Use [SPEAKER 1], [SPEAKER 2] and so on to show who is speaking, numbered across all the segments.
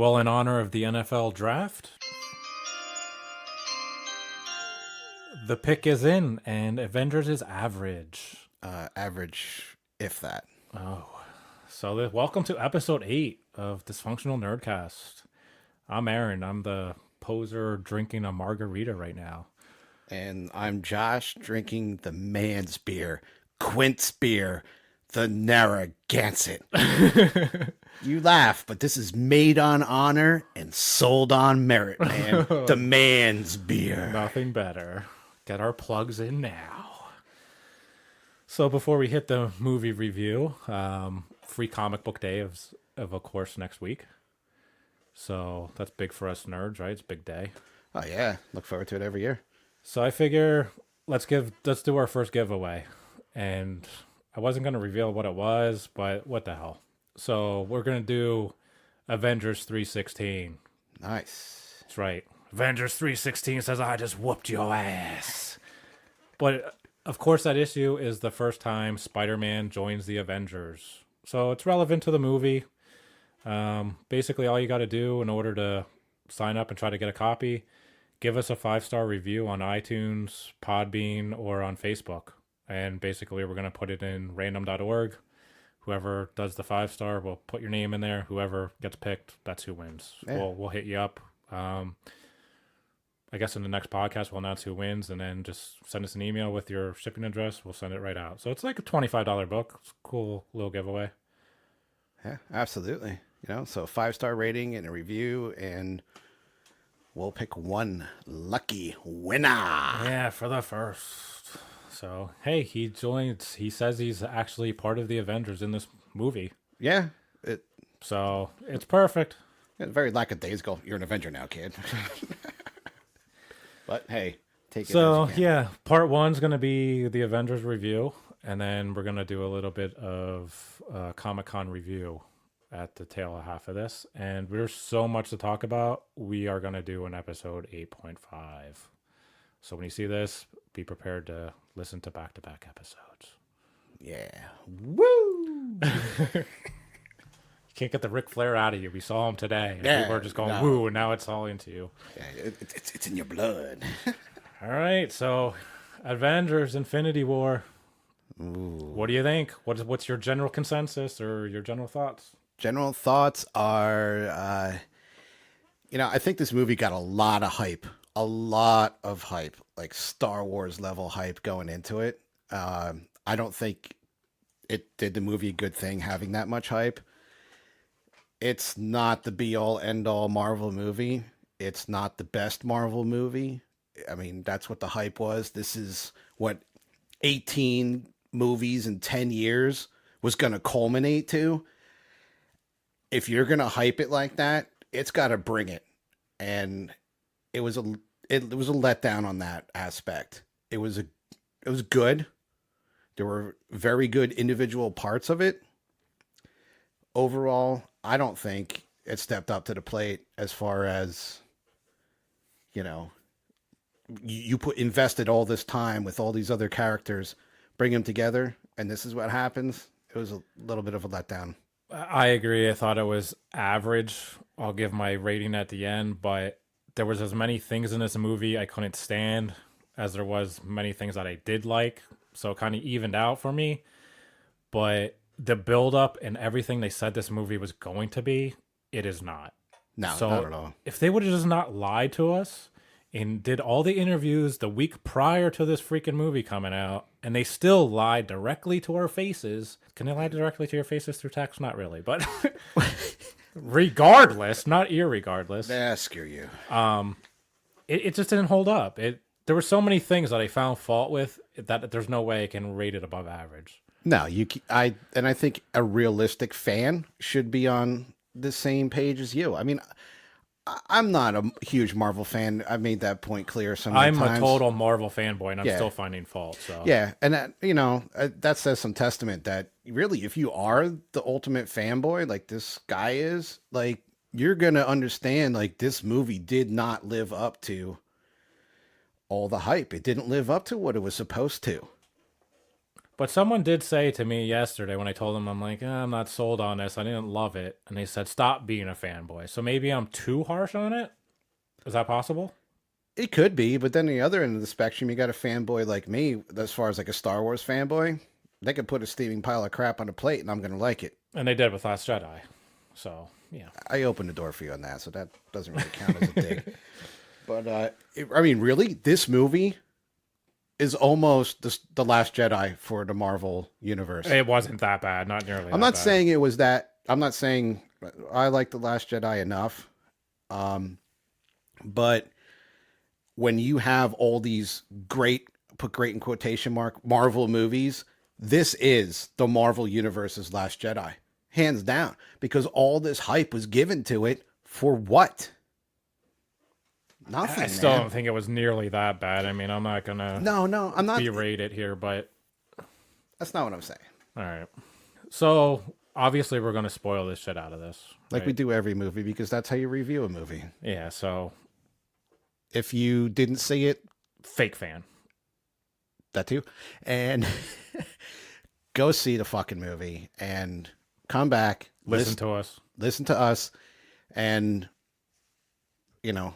[SPEAKER 1] Well, in honor of the NFL draft, the pick is in, and Avengers is average.
[SPEAKER 2] Average, if that.
[SPEAKER 1] Oh, so welcome to episode 8 of Dysfunctional Nerdcast. I'm Aaron. I'm the poser drinking a margarita right now.
[SPEAKER 2] And I'm Josh drinking the man's beer, Quint's beer, the Narragansett. You laugh, but this is made on honor and sold on merit, man. The man's beer.
[SPEAKER 1] Nothing better. Get our plugs in now. So before we hit the movie review, free comic book day of course next week. So that's big for us nerds, right? It's a big day.
[SPEAKER 2] Oh yeah, look forward to it every year.
[SPEAKER 1] So I figure let's do our first giveaway. And I wasn't going to reveal what it was, but what the hell. So we're going to do Avengers 316.
[SPEAKER 2] Nice.
[SPEAKER 1] That's right. Avengers 316 says I just whooped your ass. But of course that issue is the first time Spider-Man joins the Avengers. So it's relevant to the movie. Basically all you got to do in order to sign up and try to get a copy, give us a 5-star review on iTunes, Podbean, or on Facebook. And basically we're going to put it in random.org. Whoever does the 5-star, we'll put your name in there. Whoever gets picked, that's who wins.
[SPEAKER 2] Yeah.
[SPEAKER 1] We'll hit you up. I guess in the next podcast, we'll announce who wins, and then just send us an email with your shipping address. We'll send it right out. So it's like a $25 book. It's a cool little giveaway.
[SPEAKER 2] Yeah, absolutely. So 5-star rating and a review, and we'll pick one lucky winner.
[SPEAKER 1] Yeah, for the first. So, hey, he joins. He says he's actually part of the Avengers in this movie.
[SPEAKER 2] Yeah.
[SPEAKER 1] So, it's perfect.
[SPEAKER 2] Very lackadaisical. You're an Avenger now, kid. But, hey, take it
[SPEAKER 1] So,
[SPEAKER 2] as you can.
[SPEAKER 1] yeah, part 1's going to be the Avengers review, and then we're going to do a little bit of Comic-Con review at the tail of half of this. And there's so much to talk about. We are going to do an episode 8.5. So, when you see this, be prepared to listen to back-to-back episodes.
[SPEAKER 2] Yeah. Woo!
[SPEAKER 1] You can't get the Ric Flair out of you. We saw him today. And
[SPEAKER 2] Yeah,
[SPEAKER 1] people are just going,
[SPEAKER 2] no.
[SPEAKER 1] woo, and now it's all into you.
[SPEAKER 2] Yeah, it's in your blood.
[SPEAKER 1] All right, so Avengers Infinity War.
[SPEAKER 2] Ooh.
[SPEAKER 1] What do you think? What's your general consensus or your general thoughts?
[SPEAKER 2] General thoughts are, I think this movie got a lot of hype. A lot of hype. Like Star Wars level hype going into it. I don't think it did the movie a good thing having that much hype. It's not the be-all, end-all Marvel movie. It's not the best Marvel movie. I mean, that's what the hype was. This is what 18 movies in 10 years was going to culminate to. If you're going to hype it like that, it's got to bring it. And it was a letdown on that aspect. It was good. There were very good individual parts of it. Overall, I don't think it stepped up to the plate as far as, you invested all this time with all these other characters, bring them together, and this is what happens. It was a little bit of a letdown.
[SPEAKER 1] I agree. I thought it was average. I'll give my rating at the end, but there was as many things in this movie I couldn't stand as there was many things that I did like. So it kind of evened out for me. But the build-up and everything they said this movie was going to be, it is not.
[SPEAKER 2] No,
[SPEAKER 1] So
[SPEAKER 2] not at all.
[SPEAKER 1] if they would have just not lied to us and did all the interviews the week prior to this freaking movie coming out, and they still lied directly to our faces. Can they lie directly to your faces through text? Not really, but regardless, not irregardless,
[SPEAKER 2] Screw you.
[SPEAKER 1] it just didn't hold up. There were so many things that I found fault with that there's no way I can rate it above average.
[SPEAKER 2] No, I think a realistic fan should be on the same page as you. I mean, I'm not a huge Marvel fan. I've made that point clear so many times.
[SPEAKER 1] I'm a total Marvel fanboy, and I'm
[SPEAKER 2] Yeah.
[SPEAKER 1] still finding fault. So
[SPEAKER 2] Yeah, and that says some testament that really, if you are the ultimate fanboy, like this guy is, like, you're gonna understand, like, this movie did not live up to all the hype. It didn't live up to what it was supposed to.
[SPEAKER 1] But someone did say to me yesterday when I told them, I'm like, I'm not sold on this. I didn't love it. And they said, stop being a fanboy. So maybe I'm too harsh on it. Is that possible?
[SPEAKER 2] It could be, but then the other end of the spectrum, you got a fanboy like me, as far as like a Star Wars fanboy. They could put a steaming pile of crap on a plate and I'm going to like it.
[SPEAKER 1] And they did with Last Jedi. So, yeah.
[SPEAKER 2] I opened the door for you on that, so that doesn't really count as a dig. But, I mean, really, this movie is almost the Last Jedi for the Marvel universe.
[SPEAKER 1] It wasn't that bad. Not nearly
[SPEAKER 2] I'm
[SPEAKER 1] that
[SPEAKER 2] not
[SPEAKER 1] bad.
[SPEAKER 2] saying it was that. I'm not saying I like the Last Jedi enough. But when you have all these great, put great in quotation mark, Marvel movies, this is the Marvel universe's Last Jedi, hands down, because all this hype was given to it for what? Nothing.
[SPEAKER 1] I still
[SPEAKER 2] man.
[SPEAKER 1] don't think it was nearly that bad. I mean, I'm not going to
[SPEAKER 2] No, I'm not.
[SPEAKER 1] berate it here, but
[SPEAKER 2] That's not what I'm saying.
[SPEAKER 1] all right. So, obviously, we're going to spoil this shit out of this.
[SPEAKER 2] Like
[SPEAKER 1] right?
[SPEAKER 2] we do every movie, because that's how you review a movie.
[SPEAKER 1] Yeah, so,
[SPEAKER 2] If you didn't see it,
[SPEAKER 1] fake fan.
[SPEAKER 2] that too, and go see the fucking movie and come back,
[SPEAKER 1] Listen to us.
[SPEAKER 2] listen to us, and you know,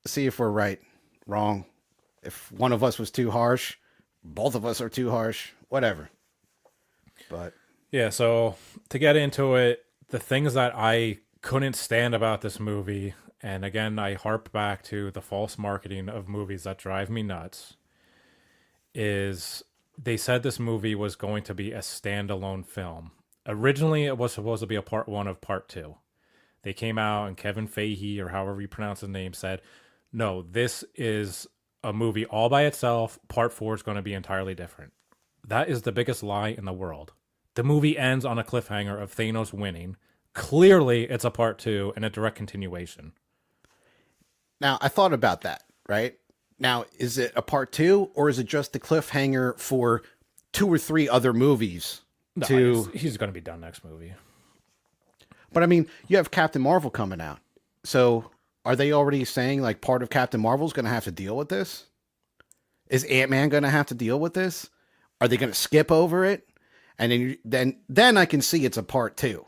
[SPEAKER 2] see if we're right, wrong. If one of us was too harsh, both of us are too harsh, whatever. But
[SPEAKER 1] Yeah, so to get into it, the things that I couldn't stand about this movie, and again, I harp back to the false marketing of movies that drive me nuts, is they said this movie was going to be a standalone film. Originally, it was supposed to be a part one of part two. They came out, and Kevin Feige, or however you pronounce his name, said, no, this is a movie all by itself. Part four is going to be entirely different. That is the biggest lie in the world. The movie ends on a cliffhanger of Thanos winning. Clearly, it's a part two and a direct continuation.
[SPEAKER 2] now I thought about that, right? Now, is it a part two, or is it just the cliffhanger for 2 or 3 other movies?
[SPEAKER 1] No,
[SPEAKER 2] to
[SPEAKER 1] he's going to be done next movie.
[SPEAKER 2] But I mean, you have Captain Marvel coming out. So are they already saying like part of Captain Marvel's going to have to deal with this? Is Ant-Man going to have to deal with this? Are they going to skip over it? And then I can see it's a part two.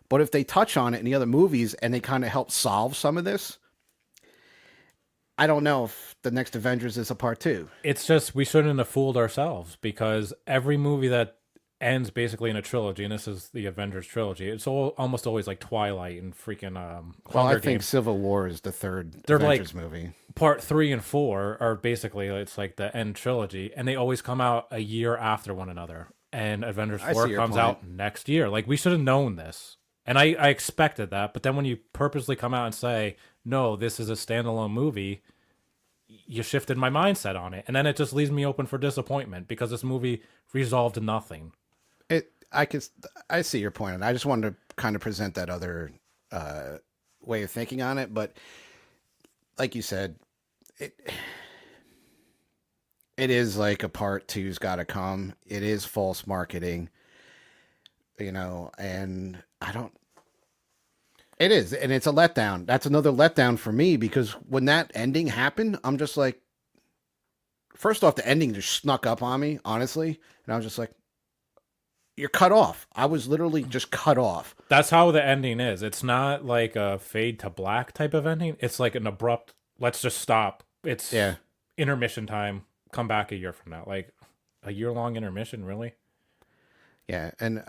[SPEAKER 2] But if they touch on it in the other movies and they kind of help solve some of this, I don't know if the next Avengers is a part two.
[SPEAKER 1] It's just we shouldn't have fooled ourselves, because every movie that ends basically in a trilogy, and this is the Avengers trilogy, it's almost always like Twilight and freaking
[SPEAKER 2] Well,
[SPEAKER 1] Hunger
[SPEAKER 2] I think
[SPEAKER 1] Games.
[SPEAKER 2] Civil War is the third
[SPEAKER 1] They're
[SPEAKER 2] Avengers
[SPEAKER 1] like-
[SPEAKER 2] movie.
[SPEAKER 1] Part 3 and 4 are basically, it's like the end trilogy, and they always come out a year after one another. And Avengers
[SPEAKER 2] I
[SPEAKER 1] 4
[SPEAKER 2] see your
[SPEAKER 1] comes
[SPEAKER 2] point.
[SPEAKER 1] out next year. Like, we should have known this. And I expected that. But then when you purposely come out and say, no, this is a standalone movie, you shifted my mindset on it. And then it just leaves me open for disappointment, because this movie resolved nothing.
[SPEAKER 2] I see your point, and I just wanted to kind of present that other way of thinking on it. But like you said, it is like a part two's got to come. It is false marketing, and I don't. It is, and it's a letdown. That's another letdown for me, because when that ending happened, I'm just like, first off, the ending just snuck up on me, honestly, and I was just like, you're cut off. I was literally just cut off.
[SPEAKER 1] That's how the ending is. It's not like a fade to black type of ending. It's like an abrupt, let's just stop. It's intermission time. Come back a year from now. Like a year-long intermission, really?
[SPEAKER 2] Yeah, and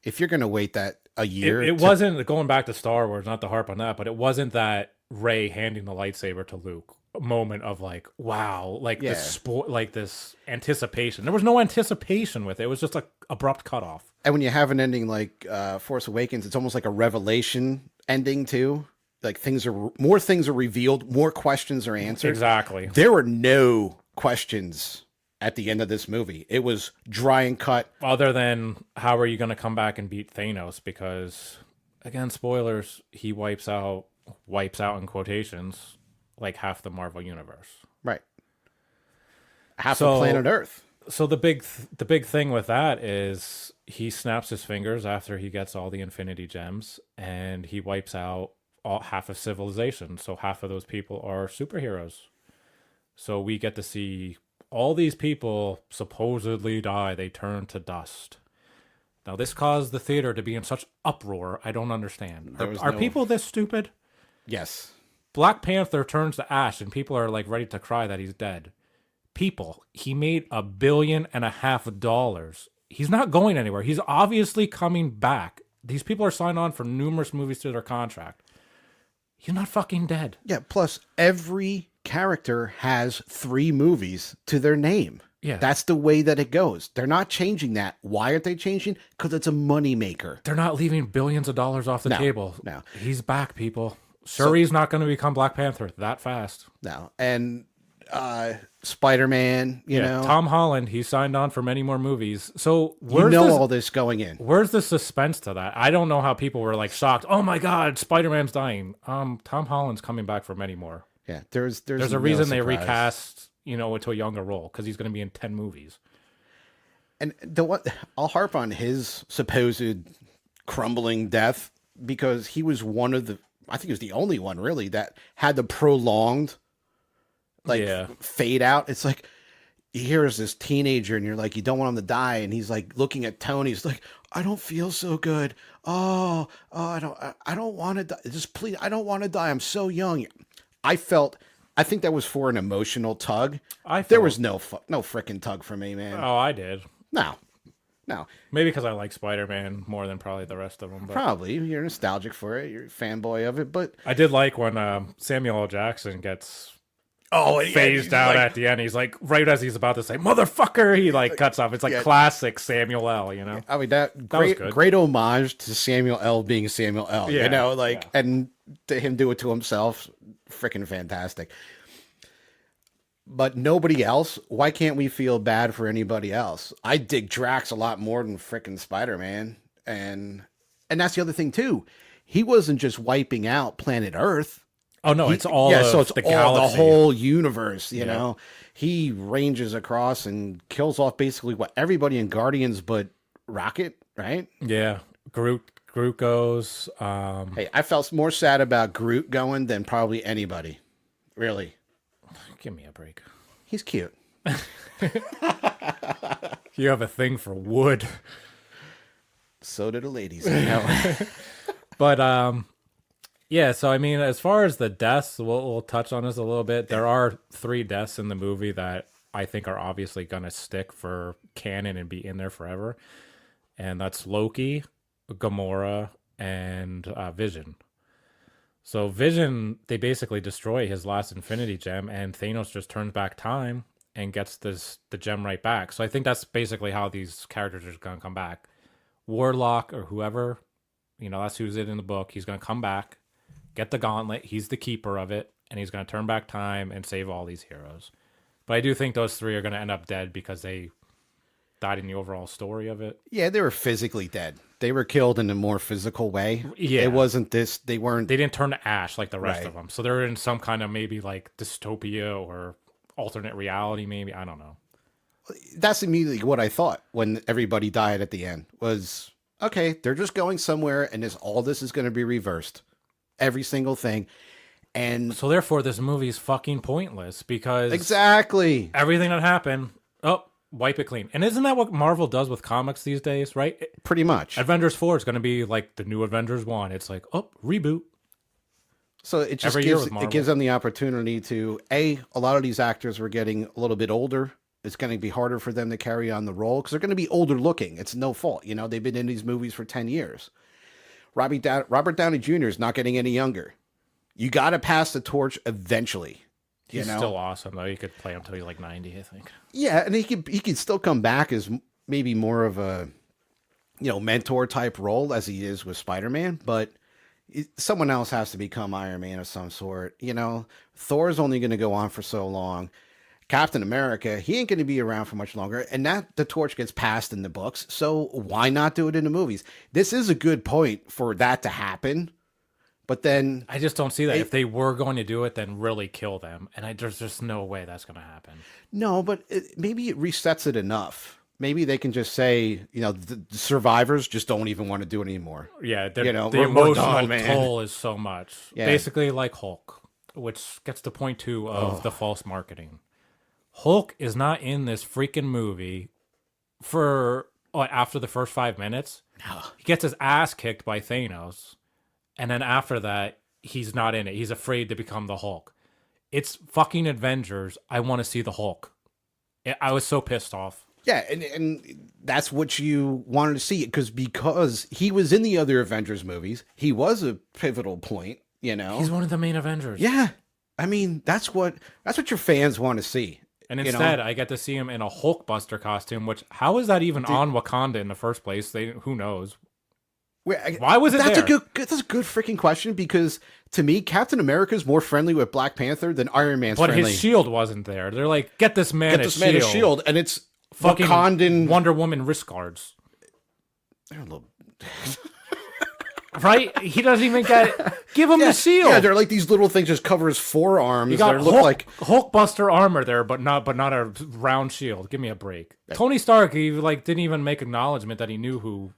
[SPEAKER 2] if you're going to wait that a year...
[SPEAKER 1] It wasn't, going back to Star Wars, not to harp on that, but it wasn't that Rey handing the lightsaber to Luke moment of like, wow, like this anticipation. There was no anticipation with it. It was just a abrupt cutoff.
[SPEAKER 2] And when you have an ending like Force Awakens, it's almost like a revelation ending too. Like more things are revealed, more questions are answered.
[SPEAKER 1] Exactly.
[SPEAKER 2] There were no questions at the end of this movie. It was dry and cut.
[SPEAKER 1] Other than, how are you going to come back and beat Thanos? Because, again, spoilers, he wipes out in quotations, like half the Marvel universe.
[SPEAKER 2] Right. Half of planet Earth.
[SPEAKER 1] So the big thing with that is he snaps his fingers after he gets all the Infinity Gems, and he wipes out half of civilization. So half of those people are superheroes. So we get to see all these people supposedly die. They turn to dust. Now, this caused the theater to be in such uproar. I don't understand. Are people this stupid?
[SPEAKER 2] Yes.
[SPEAKER 1] Black Panther turns to ash, and people are like ready to cry that he's dead. People, he made $1.5 billion. He's not going anywhere. He's obviously coming back. These people are signed on for numerous movies to their contract. He's not fucking dead.
[SPEAKER 2] Yeah, plus every character has 3 movies to their name.
[SPEAKER 1] Yeah.
[SPEAKER 2] That's the way that it goes. They're not changing that. Why aren't they changing? Because it's a moneymaker.
[SPEAKER 1] They're not leaving billions of dollars off the table.
[SPEAKER 2] No.
[SPEAKER 1] He's back, people. Shuri's not going to become Black Panther that fast.
[SPEAKER 2] No. And Spider-Man, you know.
[SPEAKER 1] Tom Holland, he signed on for many more movies. So
[SPEAKER 2] all this going in.
[SPEAKER 1] Where's the suspense to that? I don't know how people were like shocked. Oh my God, Spider-Man's dying. Tom Holland's coming back for many more.
[SPEAKER 2] Yeah, there's
[SPEAKER 1] a reason they recast, into a younger role, because he's going to be in 10 movies.
[SPEAKER 2] And I'll harp on his supposed crumbling death, because he was I think he was the only one really that had the prolonged fade out. It's like, here's this teenager and you're like, you don't want him to die. And he's like looking at Tony. He's like, I don't feel so good. I don't want to die. Just please, I don't want to die. I'm so young. I think that was for an emotional tug. There was no freaking tug for me, man.
[SPEAKER 1] Oh, I did.
[SPEAKER 2] No.
[SPEAKER 1] Maybe because I like Spider-Man more than probably the rest of them. But
[SPEAKER 2] probably. You're nostalgic for it. You're a fanboy of it. But
[SPEAKER 1] I did like when Samuel L. Jackson gets phased out at the end. He's like, right as he's about to say, motherfucker, he cuts off. It's like classic Samuel L.,
[SPEAKER 2] I mean, that was good. Great homage to Samuel L. being Samuel L., and to him do it to himself. Freaking fantastic. But nobody else, why can't we feel bad for anybody else? I dig Drax a lot more than freaking Spider-Man. And that's the other thing, too. He wasn't just wiping out planet Earth.
[SPEAKER 1] Oh, no, it's all
[SPEAKER 2] so it's
[SPEAKER 1] the
[SPEAKER 2] all
[SPEAKER 1] galaxy.
[SPEAKER 2] The whole universe, you know? He ranges across and kills off basically everybody in Guardians but Rocket, right?
[SPEAKER 1] Yeah. Groot goes.
[SPEAKER 2] Hey, I felt more sad about Groot going than probably anybody. Really.
[SPEAKER 1] Give me a break.
[SPEAKER 2] He's cute.
[SPEAKER 1] You have a thing for wood.
[SPEAKER 2] So do the ladies.
[SPEAKER 1] But so I mean, as far as the deaths, we'll touch on this a little bit. There are 3 deaths in the movie that I think are obviously gonna stick for canon and be in there forever, and that's Loki, Gamora, and Vision. So Vision, they basically destroy his last Infinity Gem, and Thanos just turns back time and gets the gem right back. So I think that's basically how these characters are going to come back. Warlock or whoever, that's who's in the book. He's going to come back, get the gauntlet. He's the keeper of it, and he's going to turn back time and save all these heroes. But I do think those 3 are going to end up dead because they died in the overall story of it.
[SPEAKER 2] Yeah, they were physically dead. They were killed in a more physical way.
[SPEAKER 1] Yeah.
[SPEAKER 2] It wasn't this, they didn't
[SPEAKER 1] turn to ash like the rest of them. So they're in some kind of maybe like dystopia or alternate reality, maybe. I don't know.
[SPEAKER 2] That's immediately what I thought when everybody died at the end was, okay, they're just going somewhere and all this is going to be reversed. Every single thing. And
[SPEAKER 1] so therefore this movie is fucking pointless because
[SPEAKER 2] exactly
[SPEAKER 1] everything that happened, wipe it clean. And isn't that what Marvel does with comics these days, right?
[SPEAKER 2] Pretty much.
[SPEAKER 1] Avengers 4 is going to be like the new Avengers 1. It's like, reboot.
[SPEAKER 2] So it just gives them the opportunity to, a lot of these actors were getting a little bit older. It's going to be harder for them to carry on the role because they're going to be older looking. It's no fault. They've been in these movies for 10 years. Robert Downey Jr. is not getting any younger. You got to pass the torch eventually.
[SPEAKER 1] He's still awesome, though. You could play him until he's like 90, I think.
[SPEAKER 2] Yeah, and he could still come back as maybe more of a, mentor type role as he is with Spider-Man, but someone else has to become Iron Man of some sort. Thor's only going to go on for so long. Captain America, he ain't going to be around for much longer, and the torch gets passed in the books, so why not do it in the movies? This is a good point for that to happen. But then
[SPEAKER 1] I just don't see that. If they were going to do it, then really kill them. And there's just no way that's going to happen.
[SPEAKER 2] No, but maybe it resets it enough. Maybe they can just say, the survivors just don't even want to do it anymore.
[SPEAKER 1] Yeah, the emotional toll is so much. Yeah. Basically like Hulk, which gets to point 2 of the false marketing. Hulk is not in this freaking movie for after the first 5 minutes.
[SPEAKER 2] No.
[SPEAKER 1] He gets his ass kicked by Thanos, and then after that, he's not in it. He's afraid to become the Hulk. It's fucking Avengers. I want to see the Hulk. I was so pissed off.
[SPEAKER 2] Yeah, and that's what you wanted to see, because he was in the other Avengers movies. He was a pivotal point, you know.
[SPEAKER 1] He's one of the main Avengers.
[SPEAKER 2] Yeah. I mean, that's what your fans want to see.
[SPEAKER 1] And instead, I get to see him in a Hulkbuster costume, which, how is that even on Wakanda in the first place? Who knows? Why was it there?
[SPEAKER 2] That's a good freaking question, because to me, Captain America is more friendly with Black Panther than Iron Man's friendly.
[SPEAKER 1] But his shield wasn't there. They're like, get this man a shield.
[SPEAKER 2] And it's
[SPEAKER 1] fucking
[SPEAKER 2] Wakandan
[SPEAKER 1] Wonder Woman wrist guards.
[SPEAKER 2] They're a little...
[SPEAKER 1] Right? He doesn't even give him the shield.
[SPEAKER 2] Yeah, they're like these little things just cover his forearms.
[SPEAKER 1] You got
[SPEAKER 2] look like
[SPEAKER 1] Hulkbuster armor there, but not a round shield. Give me a break. Tony Stark, he didn't even make acknowledgement that he knew who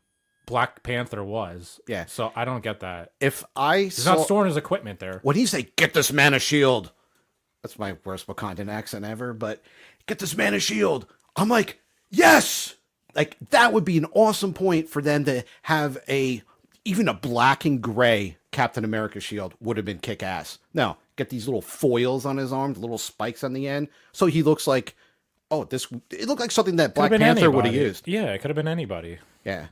[SPEAKER 1] Black Panther was.
[SPEAKER 2] Yeah.
[SPEAKER 1] So I don't get that.
[SPEAKER 2] He's
[SPEAKER 1] not storing his equipment there.
[SPEAKER 2] When he say, get this man a shield, that's my worst Wakandan accent ever, but get this man a shield, I'm like, yes! Like, that would be an awesome point for them to have even a black and gray Captain America shield would have been kick-ass. No, get these little foils on his arms, little spikes on the end, so he looks like, it looked like something that Black Panther would have used.
[SPEAKER 1] Yeah, it could have been anybody.
[SPEAKER 2] Yeah.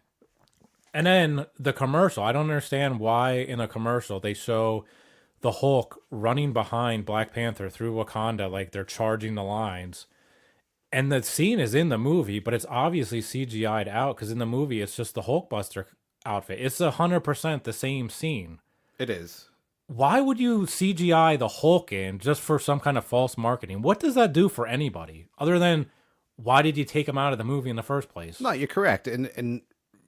[SPEAKER 1] And then the commercial, I don't understand why in a commercial they show the Hulk running behind Black Panther through Wakanda like they're charging the lines. And the scene is in the movie, but it's obviously CGI'd out, because in the movie it's just the Hulkbuster outfit. It's 100% the same scene.
[SPEAKER 2] It is.
[SPEAKER 1] Why would you CGI the Hulk in just for some kind of false marketing? What does that do for anybody? Other than, why did you take him out of the movie in the first place?
[SPEAKER 2] No, you're correct. And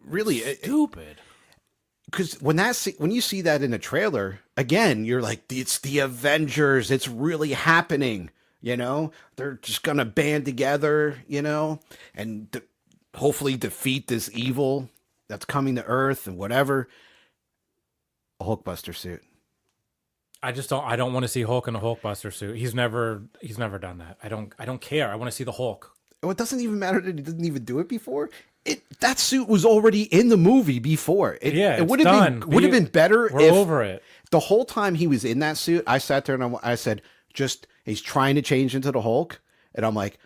[SPEAKER 2] really
[SPEAKER 1] stupid.
[SPEAKER 2] Because when you see that in a trailer, again, you're like, it's the Avengers. It's really happening. You know, they're just gonna band together. You know, and hopefully defeat this evil that's coming to Earth and whatever. A Hulkbuster suit.
[SPEAKER 1] I don't want to see Hulk in a Hulkbuster suit. He's never done that. I don't care. I want to see the Hulk.
[SPEAKER 2] Well, it doesn't even matter that he didn't even do it before. That suit was already in the movie before. It would have been better.
[SPEAKER 1] We're over it.
[SPEAKER 2] The whole time he was in that suit, I sat there and I said, he's trying to change into the Hulk, and I'm like,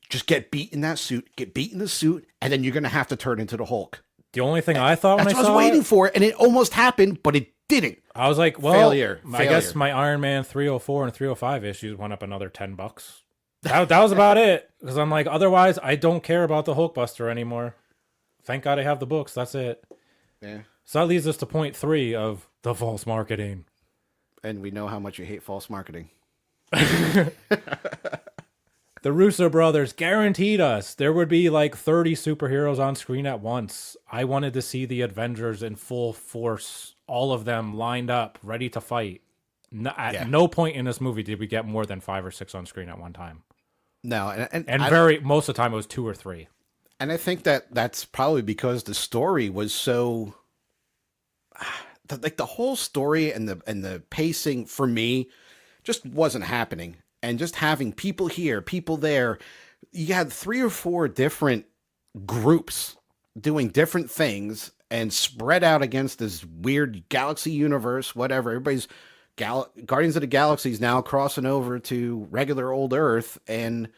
[SPEAKER 2] just get beat in that suit, get beat in the suit, and then you're gonna have to turn into the Hulk.
[SPEAKER 1] The only thing I thought when I saw
[SPEAKER 2] I was waiting for, and it almost happened, but it didn't.
[SPEAKER 1] I was like, well,
[SPEAKER 2] failure.
[SPEAKER 1] I guess my Iron Man 304 and 305 issues went up another $10. That was about it. Because I'm like, otherwise, I don't care about the Hulkbuster anymore. Thank God I have the books. That's it.
[SPEAKER 2] Yeah.
[SPEAKER 1] So that leads us to point 3 of the false marketing.
[SPEAKER 2] And we know how much you hate false marketing.
[SPEAKER 1] The Russo brothers guaranteed us there would be like 30 superheroes on screen at once. I wanted to see the Avengers in full force, all of them lined up, ready to fight. At no point in this movie did we get more than 5 or 6 on screen at one time.
[SPEAKER 2] No,
[SPEAKER 1] most of the time it was 2 or 3.
[SPEAKER 2] And I think that's probably because the story was so, like the whole story and the pacing for me just wasn't happening. And just having people here, people there, you had 3 or 4 different groups doing different things and spread out against this weird galaxy universe, whatever. Everybody's Guardians of the Galaxy is now crossing over to regular old Earth, and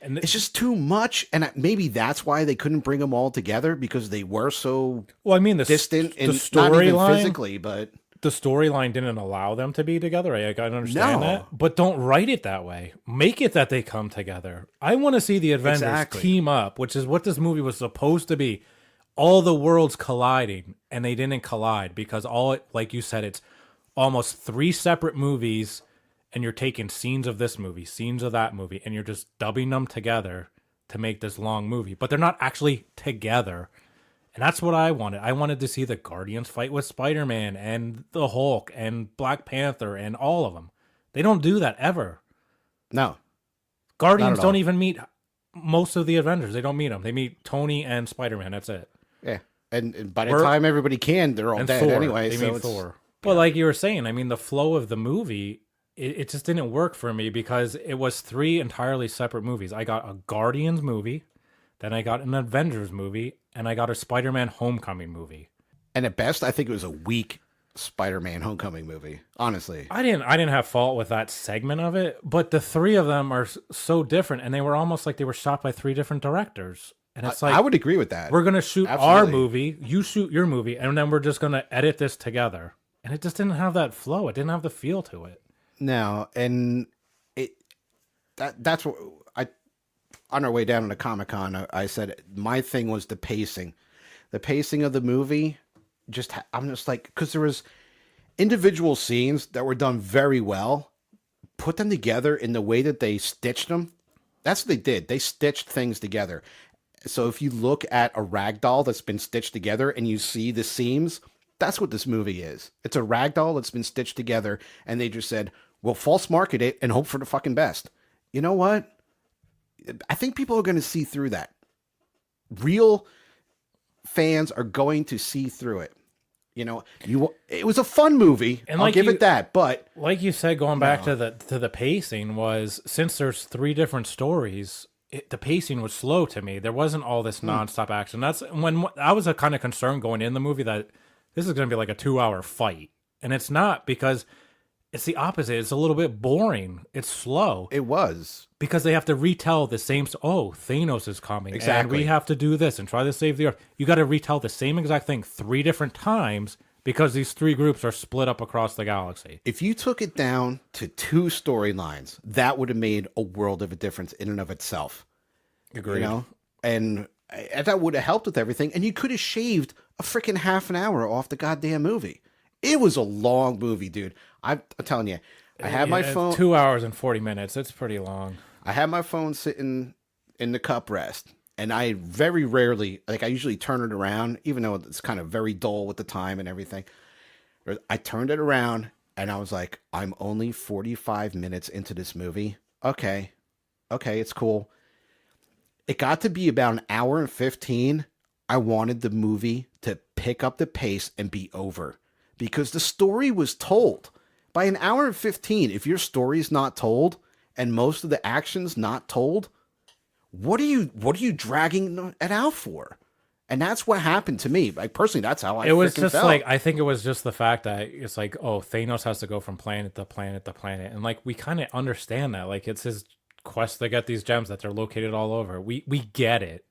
[SPEAKER 2] it's just too much. And maybe that's why they couldn't bring them all together, because they were so distant and not even physically, but
[SPEAKER 1] the storyline didn't allow them to be together. I can understand that, but don't write it that way. Make it that they come together. I want to see the Avengers team up, which is what this movie was supposed to be. All the worlds colliding, and they didn't collide because like you said, it's almost 3 separate movies, and you're taking scenes of this movie, scenes of that movie, and you're just dubbing them together to make this long movie. But they're not actually together. And that's what I wanted. I wanted to see the Guardians fight with Spider-Man and the Hulk and Black Panther and all of them. They don't do that ever.
[SPEAKER 2] No.
[SPEAKER 1] Guardians don't even meet most of the Avengers. They don't meet them. They meet Tony and Spider-Man. That's it.
[SPEAKER 2] Yeah. And by the time everybody they're all dead
[SPEAKER 1] Thor.
[SPEAKER 2] anyway.
[SPEAKER 1] They meet Thor. But like you were saying, I mean, the flow of the movie it just didn't work for me because it was three entirely separate movies. I got a Guardians movie, then I got an Avengers movie, and I got a Spider-Man Homecoming movie.
[SPEAKER 2] And at best, I think it was a weak Spider-Man Homecoming movie. Honestly,
[SPEAKER 1] I didn't have fault with that segment of it, but the three of them are so different, and they were almost like they were shot by three different directors. And it's like,
[SPEAKER 2] I would agree with that.
[SPEAKER 1] we're gonna shoot our
[SPEAKER 2] Absolutely.
[SPEAKER 1] movie, you shoot your movie, and then we're just gonna edit this together. And it just didn't have that flow. It didn't have the feel to it.
[SPEAKER 2] No, and that's what I on our way down to Comic-Con, I said my thing was the pacing. The pacing of the movie I'm just like, because there was individual scenes that were done very well. Put them together in the way that they stitched them. That's what they did. They stitched things together. So if you look at a rag doll that's been stitched together and you see the seams, that's what this movie is. It's a rag doll that's been stitched together, and they just said, "We'll false market it and hope for the fucking best." You know what? I think people are going to see through that. Real fans are going to see through it. You know, it was a fun movie.
[SPEAKER 1] And
[SPEAKER 2] I'll
[SPEAKER 1] like
[SPEAKER 2] give it that. But
[SPEAKER 1] like you said, going back to the pacing was, since there's three different stories, the pacing was slow to me. There wasn't all this nonstop action. That's when I was a kind of concerned going in the movie that this is going to be like a 2-hour fight, and it's not, because it's the opposite. It's a little bit boring. It's slow.
[SPEAKER 2] it was.
[SPEAKER 1] Because they have to retell the same. Oh, Thanos is coming.
[SPEAKER 2] Exactly.
[SPEAKER 1] And we have to do this and try to save the Earth. You got to retell the same exact thing three different times because these three groups are split up across the galaxy.
[SPEAKER 2] If you took it down to two storylines, that would have made a world of a difference in and of itself.
[SPEAKER 1] Agreed.
[SPEAKER 2] You know? And that would have helped with everything. And you could have shaved a freaking half an hour off the goddamn movie. It was a long movie, dude. I'm telling you, I had my phone.
[SPEAKER 1] 2 hours and 40 minutes. It's pretty long.
[SPEAKER 2] I had my phone sitting in the cup rest, and I very rarely, like, I usually turn it around, even though it's kind of very dull with the time and everything. I turned it around, and I was like, I'm only 45 minutes into this movie. Okay, it's cool. It got to be about an hour and 15. I wanted the movie to pick up the pace and be over, because the story was told. By an hour and 15, if your story's not told and most of the action's not told, what are you dragging it out for? And that's what happened to me. Like, personally, that's how I
[SPEAKER 1] It was
[SPEAKER 2] freaking
[SPEAKER 1] just
[SPEAKER 2] felt.
[SPEAKER 1] like, I think it was just the fact that it's like, oh, Thanos has to go from planet to planet to planet. And like, we kind of understand that. Like, it's his quest to get these gems that they're located all over. We get it.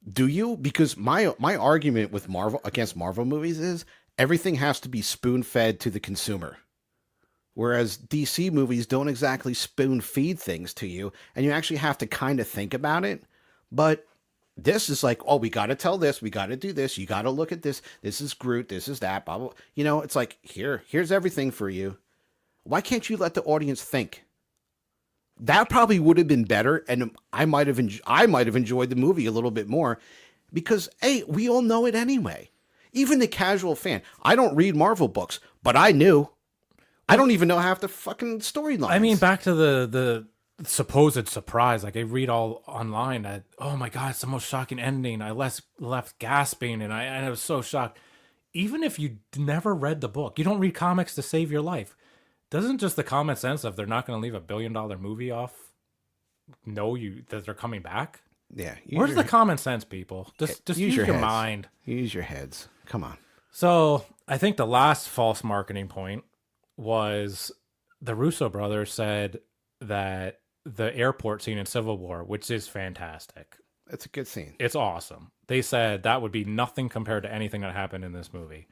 [SPEAKER 2] Do you? Because my argument with Marvel against Marvel movies is everything has to be spoon-fed to the consumer. Whereas DC movies don't exactly spoon feed things to you, and you actually have to kind of think about it. But this is like, oh, we got to tell this, we got to do this, you got to look at this. This is Groot, this is that, blah, blah. You know, it's like, here's everything for you. Why can't you let the audience think? That probably would have been better, and I might have enjoyed the movie a little bit more, because hey, we all know it anyway. Even the casual fan. I don't read Marvel books, but I knew. I don't even know half the fucking storylines.
[SPEAKER 1] I mean, back to the supposed surprise. Like, I read all online that, oh my God, it's the most shocking ending. I left gasping, and I was so shocked. Even if you never read the book, you don't read comics to save your life. Doesn't just the common sense of they're not going to leave $1 billion movie off that they're coming back?
[SPEAKER 2] Yeah.
[SPEAKER 1] Where's the common sense, people? Just use your
[SPEAKER 2] heads.
[SPEAKER 1] mind.
[SPEAKER 2] Use your heads. Come on.
[SPEAKER 1] So I think the last false marketing point was the Russo brothers said that the airport scene in Civil War, which is fantastic.
[SPEAKER 2] It's a good scene.
[SPEAKER 1] It's awesome. They said that would be nothing compared to anything that happened in this movie.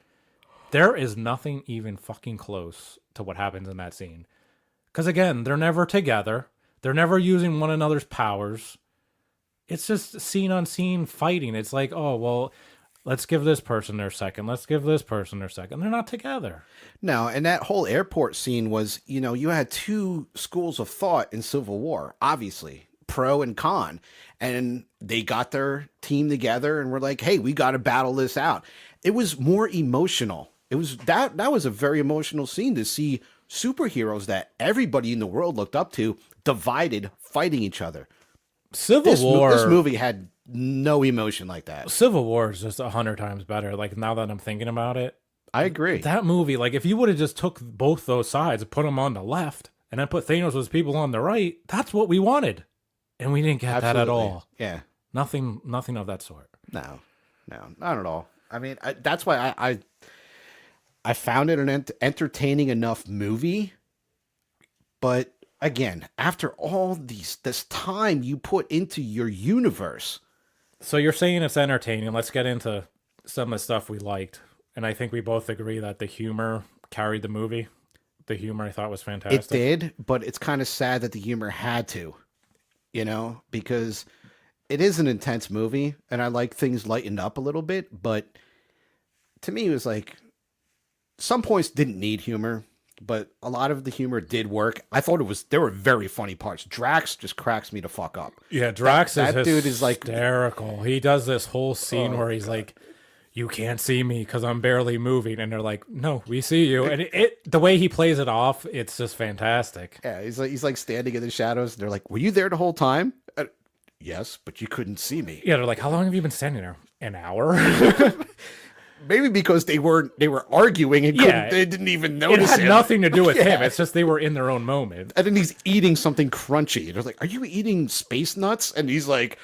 [SPEAKER 1] There is nothing even fucking close to what happens in that scene. Because again, they're never together. They're never using one another's powers. It's just scene on scene fighting. It's like, oh, well, let's give this person their second. Let's give this person their second. They're not together.
[SPEAKER 2] No, and that whole airport scene was, you know, you had two schools of thought in Civil War, obviously, pro and con. And they got their team together and were like, hey, we got to battle this out. It was more emotional. It was that was a very emotional scene to see superheroes that everybody in the world looked up to divided, fighting each other.
[SPEAKER 1] Civil War.
[SPEAKER 2] This movie had no emotion like that.
[SPEAKER 1] Civil War is just 100 times better. Like, now that I'm thinking about it,
[SPEAKER 2] I agree.
[SPEAKER 1] that movie, like, if you would have just took both those sides and put them on the left, and then put Thanos with people on the right, that's what we wanted. And we didn't get that at all.
[SPEAKER 2] Yeah.
[SPEAKER 1] Nothing of that sort.
[SPEAKER 2] No, not at all. I mean, that's why I found it an entertaining enough movie. But again, after all this time you put into your universe.
[SPEAKER 1] So you're saying it's entertaining. Let's get into some of the stuff we liked. And I think we both agree that the humor carried the movie. The humor I thought was fantastic.
[SPEAKER 2] It did, but it's kind of sad that the humor had to, because it is an intense movie and I like things lightened up a little bit. But to me, it was like some points didn't need humor, but a lot of the humor did work. I thought there were very funny parts. Drax just cracks me the fuck up.
[SPEAKER 1] Yeah, Drax
[SPEAKER 2] that dude is like
[SPEAKER 1] hysterical. He does this whole scene where he's like, you can't see me because I'm barely moving. And they're like, no, we see you. And the way he plays it off, it's just fantastic.
[SPEAKER 2] Yeah, he's like standing in the shadows. And they're like, were you there the whole time? Yes, but you couldn't see me.
[SPEAKER 1] Yeah, they're like, how long have you been standing there? An hour?
[SPEAKER 2] Maybe because they were arguing and they didn't even notice
[SPEAKER 1] it. Had nothing to do with him. It's just they were in their own moment.
[SPEAKER 2] And then he's eating something crunchy. And they're like, are you eating space nuts? And he's like,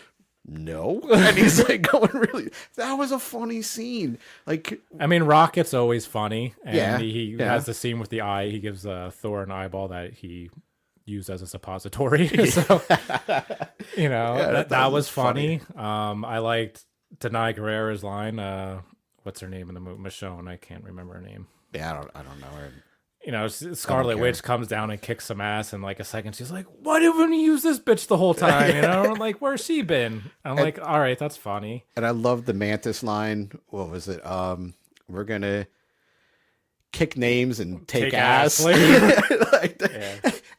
[SPEAKER 2] no. And he's like going really, that was a funny scene. Like,
[SPEAKER 1] I mean, Rocket's always funny. And he
[SPEAKER 2] yeah.
[SPEAKER 1] has the scene with the eye. He gives Thor an eyeball that he used as a suppository. So, that was funny. I liked Denai Guerrera's line. What's her name in the movie? Michonne. I can't remember her name.
[SPEAKER 2] Yeah, I don't know her.
[SPEAKER 1] Scarlet Witch comes down and kicks some ass in like a second. She's like, why didn't we use this bitch the whole time? I'm like, where's she been? I'm like, all right, that's funny.
[SPEAKER 2] And I love the Mantis line. What was it? We're going to kick names and take ass.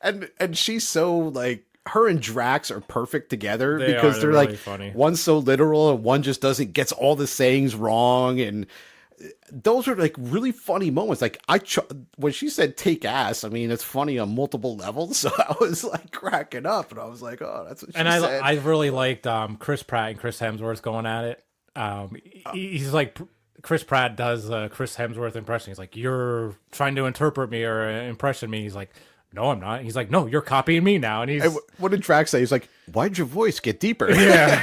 [SPEAKER 2] And she's so like, her and Drax are perfect together because they're really like
[SPEAKER 1] funny.
[SPEAKER 2] One's so literal and one just gets all the sayings wrong, and those are like really funny moments. Like when she said "take ass," I mean it's funny on multiple levels. So I was like cracking up, and I was like, "Oh, that's what she said."
[SPEAKER 1] And I really liked Chris Pratt and Chris Hemsworth going at it. He's like Chris Pratt does Chris Hemsworth impression. He's like, "You're trying to interpret me or impression me." He's like, no, I'm not. He's like, no, you're copying me now. And
[SPEAKER 2] what did Drax say? He's like, why'd your voice get deeper?
[SPEAKER 1] Yeah.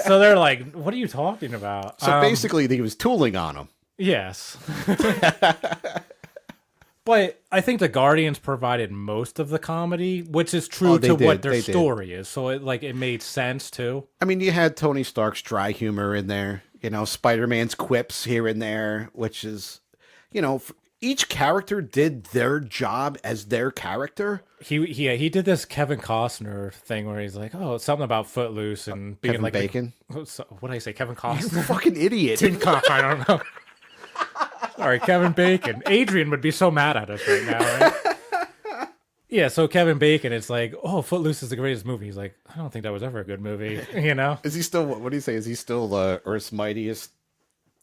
[SPEAKER 1] So they're like, what are you talking about?
[SPEAKER 2] So basically, he was tooling on him.
[SPEAKER 1] Yes. But I think the Guardians provided most of the comedy, which is true to what their story is. So it made sense too.
[SPEAKER 2] I mean, you had Tony Stark's dry humor in there. Spider-Man's quips here and there, which is, each character did their job as their character.
[SPEAKER 1] He did this Kevin Costner thing where he's like, oh, it's something about Footloose and being
[SPEAKER 2] Kevin
[SPEAKER 1] like
[SPEAKER 2] Bacon.
[SPEAKER 1] What did I say? Kevin Costner?
[SPEAKER 2] You fucking idiot.
[SPEAKER 1] I don't know. Sorry, Kevin Bacon. Adrian would be so mad at us right now, right? Yeah, so Kevin Bacon, it's like, oh, Footloose is the greatest movie. He's like, I don't think that was ever a good movie,
[SPEAKER 2] Is he still, what do you say? Is he still Earth's mightiest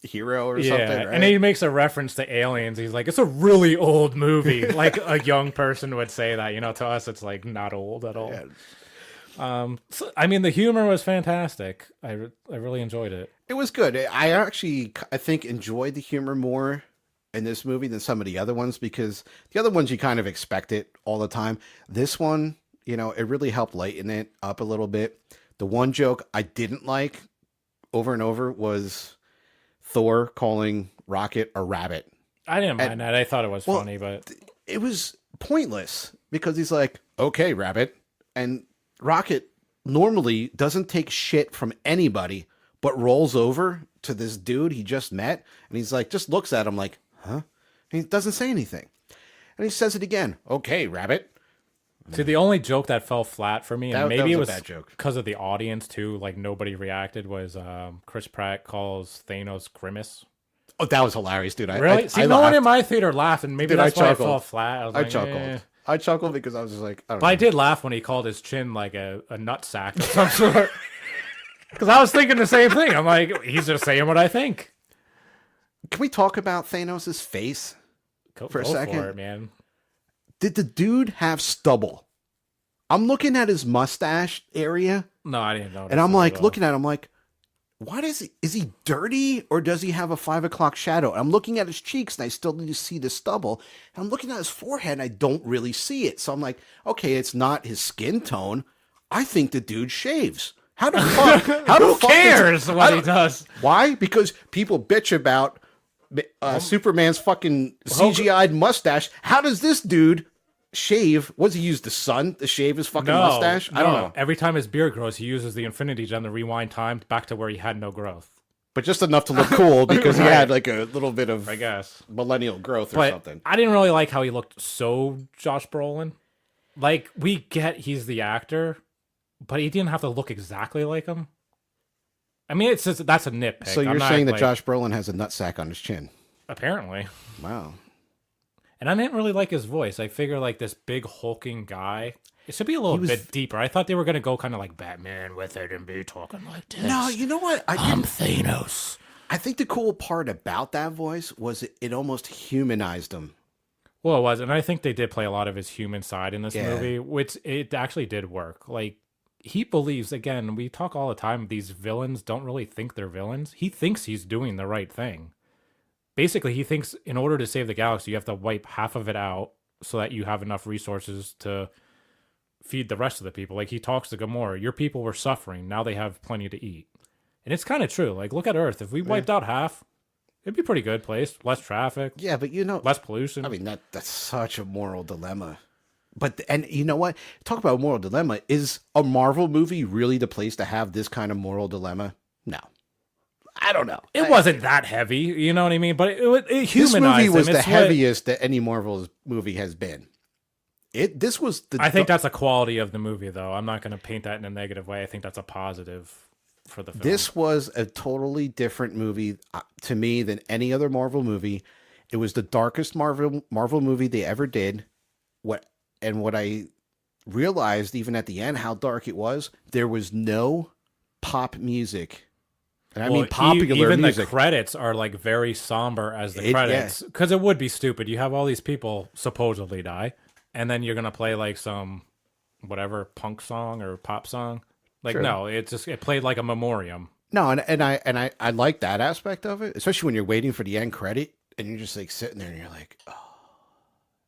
[SPEAKER 2] hero or something, right?
[SPEAKER 1] And he makes a reference to Aliens. He's like, it's a really old movie. Like a young person would say that, to us it's like not old at all. Yeah. So, I mean, the humor was fantastic. I really enjoyed it.
[SPEAKER 2] It was good. I think enjoyed the humor more in this movie than some of the other ones, because the other ones you kind of expect it all the time. This one, it really helped lighten it up a little bit. The one joke I didn't like over and over was Thor calling Rocket a rabbit.
[SPEAKER 1] I didn't mind that. I thought it was funny, but
[SPEAKER 2] it was pointless because he's like, okay, rabbit. And Rocket normally doesn't take shit from anybody, but rolls over to this dude he just met. And he's like, just looks at him like, huh? And he doesn't say anything. And he says it again. Okay, rabbit.
[SPEAKER 1] See, the only joke that fell flat for me, and maybe it was
[SPEAKER 2] a bad joke
[SPEAKER 1] because of the audience too, like nobody reacted, was Chris Pratt calls Thanos Grimace.
[SPEAKER 2] Oh, that was hilarious, dude.
[SPEAKER 1] Really? See, no one in my theater laughed, and maybe that's why it fell flat.
[SPEAKER 2] I chuckled. I chuckled because I was just like,
[SPEAKER 1] I did laugh when he called his chin like a nut sack of some sort. Because I was thinking the same thing. I'm like, he's just saying what I think.
[SPEAKER 2] Can we talk about Thanos' face for a second?
[SPEAKER 1] For it, man.
[SPEAKER 2] Did the dude have stubble? I'm looking at his mustache area.
[SPEAKER 1] No, I didn't know.
[SPEAKER 2] And I'm like, looking at him like, why is he dirty or does he have a 5 o'clock shadow? I'm looking at his cheeks and I still need to see the stubble. And I'm looking at his forehead and I don't really see it. So I'm like, okay, it's not his skin tone. I think the dude shaves. How the fuck?
[SPEAKER 1] Who cares what he does?
[SPEAKER 2] Why? Because people bitch about Superman's fucking CGI'd mustache. How does this dude shave? What does he use? The sun to shave his fucking mustache? I don't know.
[SPEAKER 1] Every time his beard grows, he uses the Infinity Gem to rewind time back to where he had no growth.
[SPEAKER 2] But just enough to look cool because he had like a little bit of,
[SPEAKER 1] I guess,
[SPEAKER 2] millennial growth or something.
[SPEAKER 1] I didn't really like how he looked so Josh Brolin. Like, we get he's the actor, but he didn't have to look exactly like him. I mean, it's just, that's a nitpick.
[SPEAKER 2] So you're saying that Josh Brolin has a nutsack on his chin?
[SPEAKER 1] Apparently.
[SPEAKER 2] Wow.
[SPEAKER 1] And I didn't really like his voice. I figure like this big hulking guy, it should be a little bit deeper. I thought they were going to go kind of like Batman with it and be talking like this.
[SPEAKER 2] No, you know what?
[SPEAKER 1] I'm Thanos.
[SPEAKER 2] I think the cool part about that voice was it almost humanized him.
[SPEAKER 1] Well, it was. And I think they did play a lot of his human side in this movie, which it actually did work. Like, he believes, again, we talk all the time, these villains don't really think they're villains. He thinks he's doing the right thing. Basically, he thinks in order to save the galaxy, you have to wipe half of it out so that you have enough resources to feed the rest of the people. Like, he talks to Gamora, your people were suffering, now they have plenty to eat. And it's kind of true. Like, look at Earth. If we wiped out half, it'd be a pretty good place. Less traffic.
[SPEAKER 2] Yeah, but
[SPEAKER 1] less pollution.
[SPEAKER 2] I mean, that's such a moral dilemma. And you know what? Talk about a moral dilemma. Is a Marvel movie really the place to have this kind of moral dilemma? No. I don't know.
[SPEAKER 1] It wasn't that heavy, you know what I mean? But it humanized
[SPEAKER 2] this movie was
[SPEAKER 1] him.
[SPEAKER 2] the heaviest that any Marvel movie has been. This was the.
[SPEAKER 1] I think that's a quality of the movie, though. I'm not going to paint that in a negative way. I think that's a positive for the film.
[SPEAKER 2] This was a totally different movie to me than any other Marvel movie. It was the darkest Marvel movie they ever did. What I realized even at the end how dark it was. There was no pop music. And I mean popular
[SPEAKER 1] even
[SPEAKER 2] music.
[SPEAKER 1] The credits are like very somber as the credits. Because it would be stupid. You have all these people supposedly die, and then you're gonna play like some whatever punk song or pop song. Like True. No, it played like a memoriam.
[SPEAKER 2] No, and I like that aspect of it, especially when you're waiting for the end credit and you're just like sitting there and you're like, oh.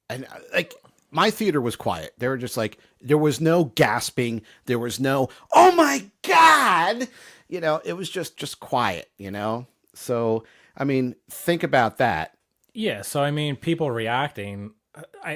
[SPEAKER 2] And like my theater was quiet. They were just like, there was no gasping, there was no, oh my God. You know, it was just quiet, you know? So, I mean, think about that.
[SPEAKER 1] Yeah, so I mean, people reacting,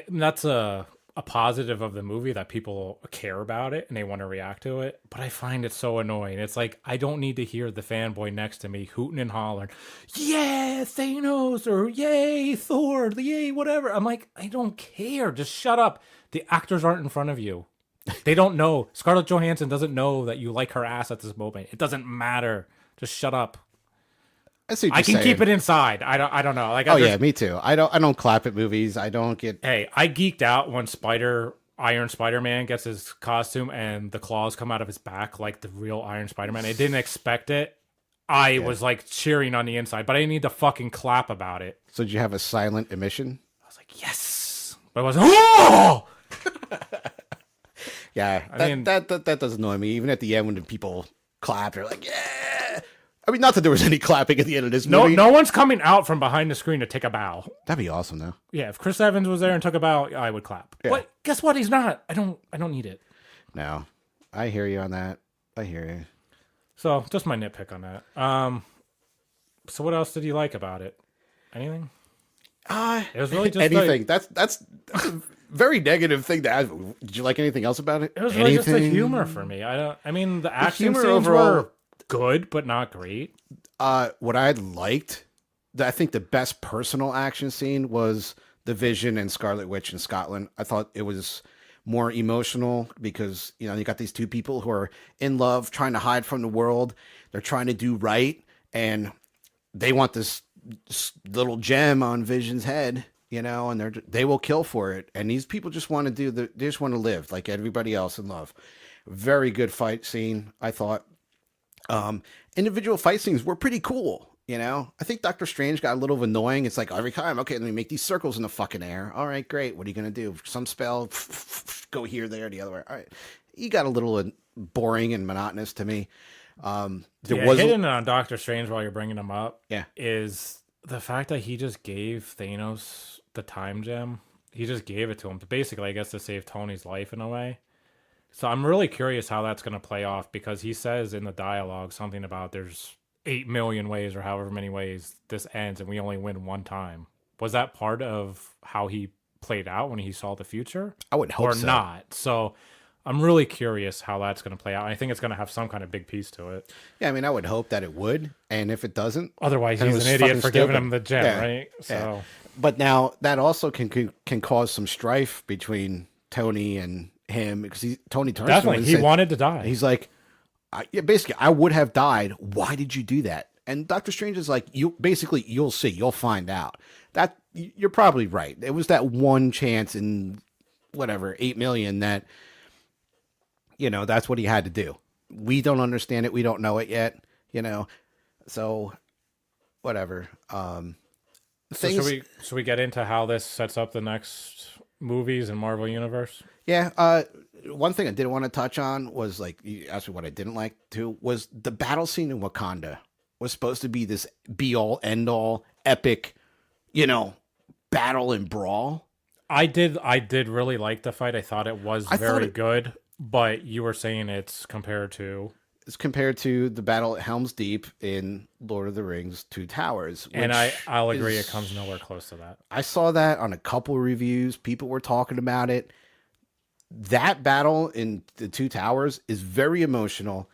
[SPEAKER 1] that's a positive of the movie that people care about it and they want to react to it. But I find it so annoying. It's like, I don't need to hear the fanboy next to me hooting and hollering, yeah, Thanos, or yay, Thor, yay, whatever. I'm like, I don't care. Just shut up. The actors aren't in front of you. They don't know. Scarlett Johansson doesn't know that you like her ass at this moment. It doesn't matter. Just shut up. I can keep it inside. I don't know. Like,
[SPEAKER 2] yeah, me too. I don't clap at movies. I don't get.
[SPEAKER 1] Hey, I geeked out when Iron Spider-Man gets his costume and the claws come out of his back like the real Iron Spider-Man. I didn't expect it. I was like cheering on the inside, but I didn't need to fucking clap about it.
[SPEAKER 2] So did you have a silent emission?
[SPEAKER 1] I was like, yes, but I wasn't. Oh!
[SPEAKER 2] Yeah, that does annoy me. Even at the end when the people clap, they're like, yeah. I mean, not that there was any clapping at the end of this movie.
[SPEAKER 1] No one's coming out from behind the screen to take a bow.
[SPEAKER 2] That'd be awesome, though.
[SPEAKER 1] Yeah, if Chris Evans was there and took a bow, I would clap. Yeah. But guess what? He's not. I don't need it.
[SPEAKER 2] No, I hear you on that. I hear you.
[SPEAKER 1] So, just my nitpick on that. So what else did you like about it? Anything? It was really just
[SPEAKER 2] anything. Like, that's a very negative thing to ask. Did you like anything else about it?
[SPEAKER 1] It was really just the humor for me. I mean, the action scenes overall were good, but not great.
[SPEAKER 2] What I liked, I think the best personal action scene was the Vision and Scarlet Witch in Scotland. I thought it was more emotional because, you know, you got these two people who are in love, trying to hide from the world. They're trying to do right, and they want this little gem on Vision's head, you know, and they will kill for it. And these people just want to they just want to live like everybody else in love. Very good fight scene, I thought. Individual fight scenes were pretty cool. You know, I think Doctor Strange got a little annoying. It's like every time, okay, let me make these circles in the fucking air. All right, great. What are you going to do? Some spell, go here, there, the other way. All right. He got a little boring and monotonous to me. There
[SPEAKER 1] Yeah,
[SPEAKER 2] was
[SPEAKER 1] hitting on Doctor Strange while you're bringing him up
[SPEAKER 2] yeah.
[SPEAKER 1] is the fact that he just gave Thanos the time gem. He just gave it to him, basically, I guess, to save Tony's life in a way. So I'm really curious how that's going to play off because he says in the dialogue something about there's 8 million ways or however many ways this ends and we only win one time. Was that part of how he played out when he saw the future?
[SPEAKER 2] I would hope
[SPEAKER 1] or
[SPEAKER 2] so.
[SPEAKER 1] not? So I'm really curious how that's going to play out. I think it's going to have some kind of big piece to it.
[SPEAKER 2] Yeah, I mean, I would hope that it would, and if it doesn't,
[SPEAKER 1] Otherwise,
[SPEAKER 2] then it
[SPEAKER 1] he's
[SPEAKER 2] was
[SPEAKER 1] an idiot
[SPEAKER 2] fucking
[SPEAKER 1] for giving
[SPEAKER 2] stupid.
[SPEAKER 1] him the gem,
[SPEAKER 2] Yeah,
[SPEAKER 1] right?
[SPEAKER 2] yeah.
[SPEAKER 1] So
[SPEAKER 2] But now that also can cause some strife between Tony and him because Tony turns to him
[SPEAKER 1] definitely,
[SPEAKER 2] and
[SPEAKER 1] he
[SPEAKER 2] said-
[SPEAKER 1] wanted to die.
[SPEAKER 2] He's like, yeah, basically, I would have died. Why did you do that? And Doctor Strange is like, you'll see, you'll find out. That you're probably right. It was that one chance in whatever 8 million that that's what he had to do. We don't understand it. We don't know it yet. So whatever.
[SPEAKER 1] So
[SPEAKER 2] Things.
[SPEAKER 1] should we get into how this sets up the next movies in Marvel Universe?
[SPEAKER 2] Yeah. One thing I did want to touch on was like you asked me what I didn't like too was the battle scene in Wakanda was supposed to be this be all end all epic, battle and brawl.
[SPEAKER 1] I did really like the fight. I thought it was very good, but you were saying it's compared to
[SPEAKER 2] the battle at Helm's Deep in Lord of the Rings: Two Towers.
[SPEAKER 1] and I'll agree it comes nowhere close to that.
[SPEAKER 2] I saw that on a couple reviews. People were talking about it. That battle in the Two Towers is very emotional.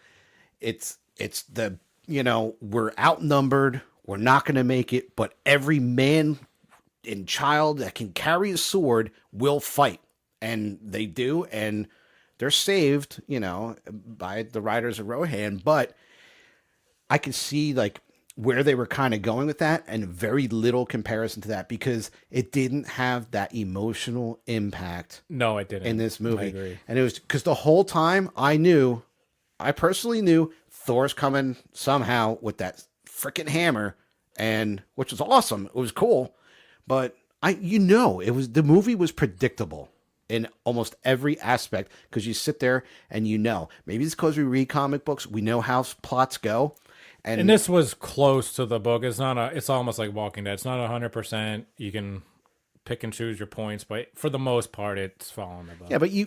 [SPEAKER 2] It's the, we're outnumbered. We're not going to make it, but every man and child that can carry a sword will fight. And they do. And they're saved, by the riders of Rohan. But I could see like where they were kind of going with that and very little comparison to that because it didn't have that emotional impact.
[SPEAKER 1] No, it didn't.
[SPEAKER 2] In this movie.
[SPEAKER 1] I agree.
[SPEAKER 2] And it was because the whole time I personally knew Thor's coming somehow with that freaking hammer, and which was awesome. It was cool. But the movie was predictable in almost every aspect because you sit there and maybe it's because we read comic books, we know how plots go.
[SPEAKER 1] And this was close to the book. It's almost like Walking Dead. It's not 100%. You can pick and choose your points, but for the most part, it's following the book.
[SPEAKER 2] Yeah, but you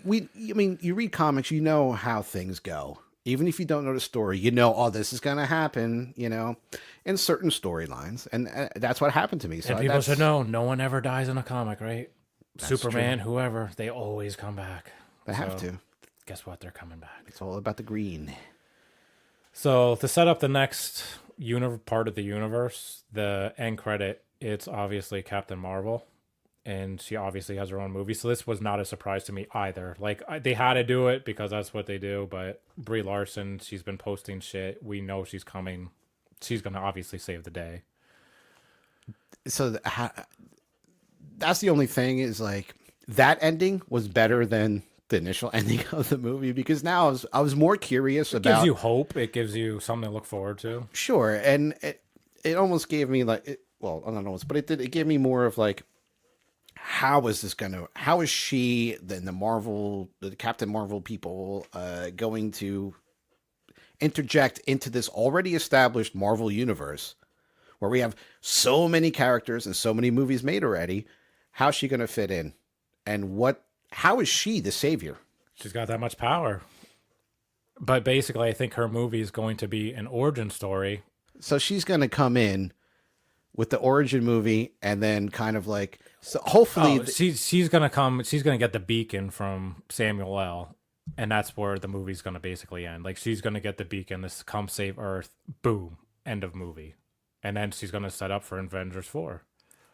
[SPEAKER 2] read comics, you know how things go. Even if you don't know the story, this is going to happen, in certain storylines. And that's what happened to me. So
[SPEAKER 1] and people should know, no one ever dies in a comic, right? Superman,
[SPEAKER 2] true.
[SPEAKER 1] whoever, they always come back.
[SPEAKER 2] They have to.
[SPEAKER 1] Guess what? They're coming back.
[SPEAKER 2] It's all about the green.
[SPEAKER 1] So to set up the next part of the universe, the end credit, it's obviously Captain Marvel. And she obviously has her own movie. So this was not a surprise to me either. Like, they had to do it because that's what they do. But Brie Larson, she's been posting shit. We know she's coming. She's going to obviously save the day.
[SPEAKER 2] So that's the only thing is, like, that ending was better than the initial ending of the movie. Because now I was more curious about...
[SPEAKER 1] It gives you hope. It gives you something to look forward to.
[SPEAKER 2] Sure. And it almost gave me, like... well, I don't know. But it gave me more of, like... how is she, the Captain Marvel people, going to interject into this already established Marvel universe where we have so many characters and so many movies made already? How's she going to fit in? And how is she the savior?
[SPEAKER 1] She's got that much power. But basically, I think her movie is going to be an origin story.
[SPEAKER 2] So she's going to come in with the origin movie and then kind of like... So hopefully
[SPEAKER 1] she's gonna come. She's gonna get the beacon from Samuel L. And that's where the movie's gonna basically end. Like, she's gonna get the beacon. This come save Earth. Boom. End of movie. And then she's gonna set up for Avengers 4.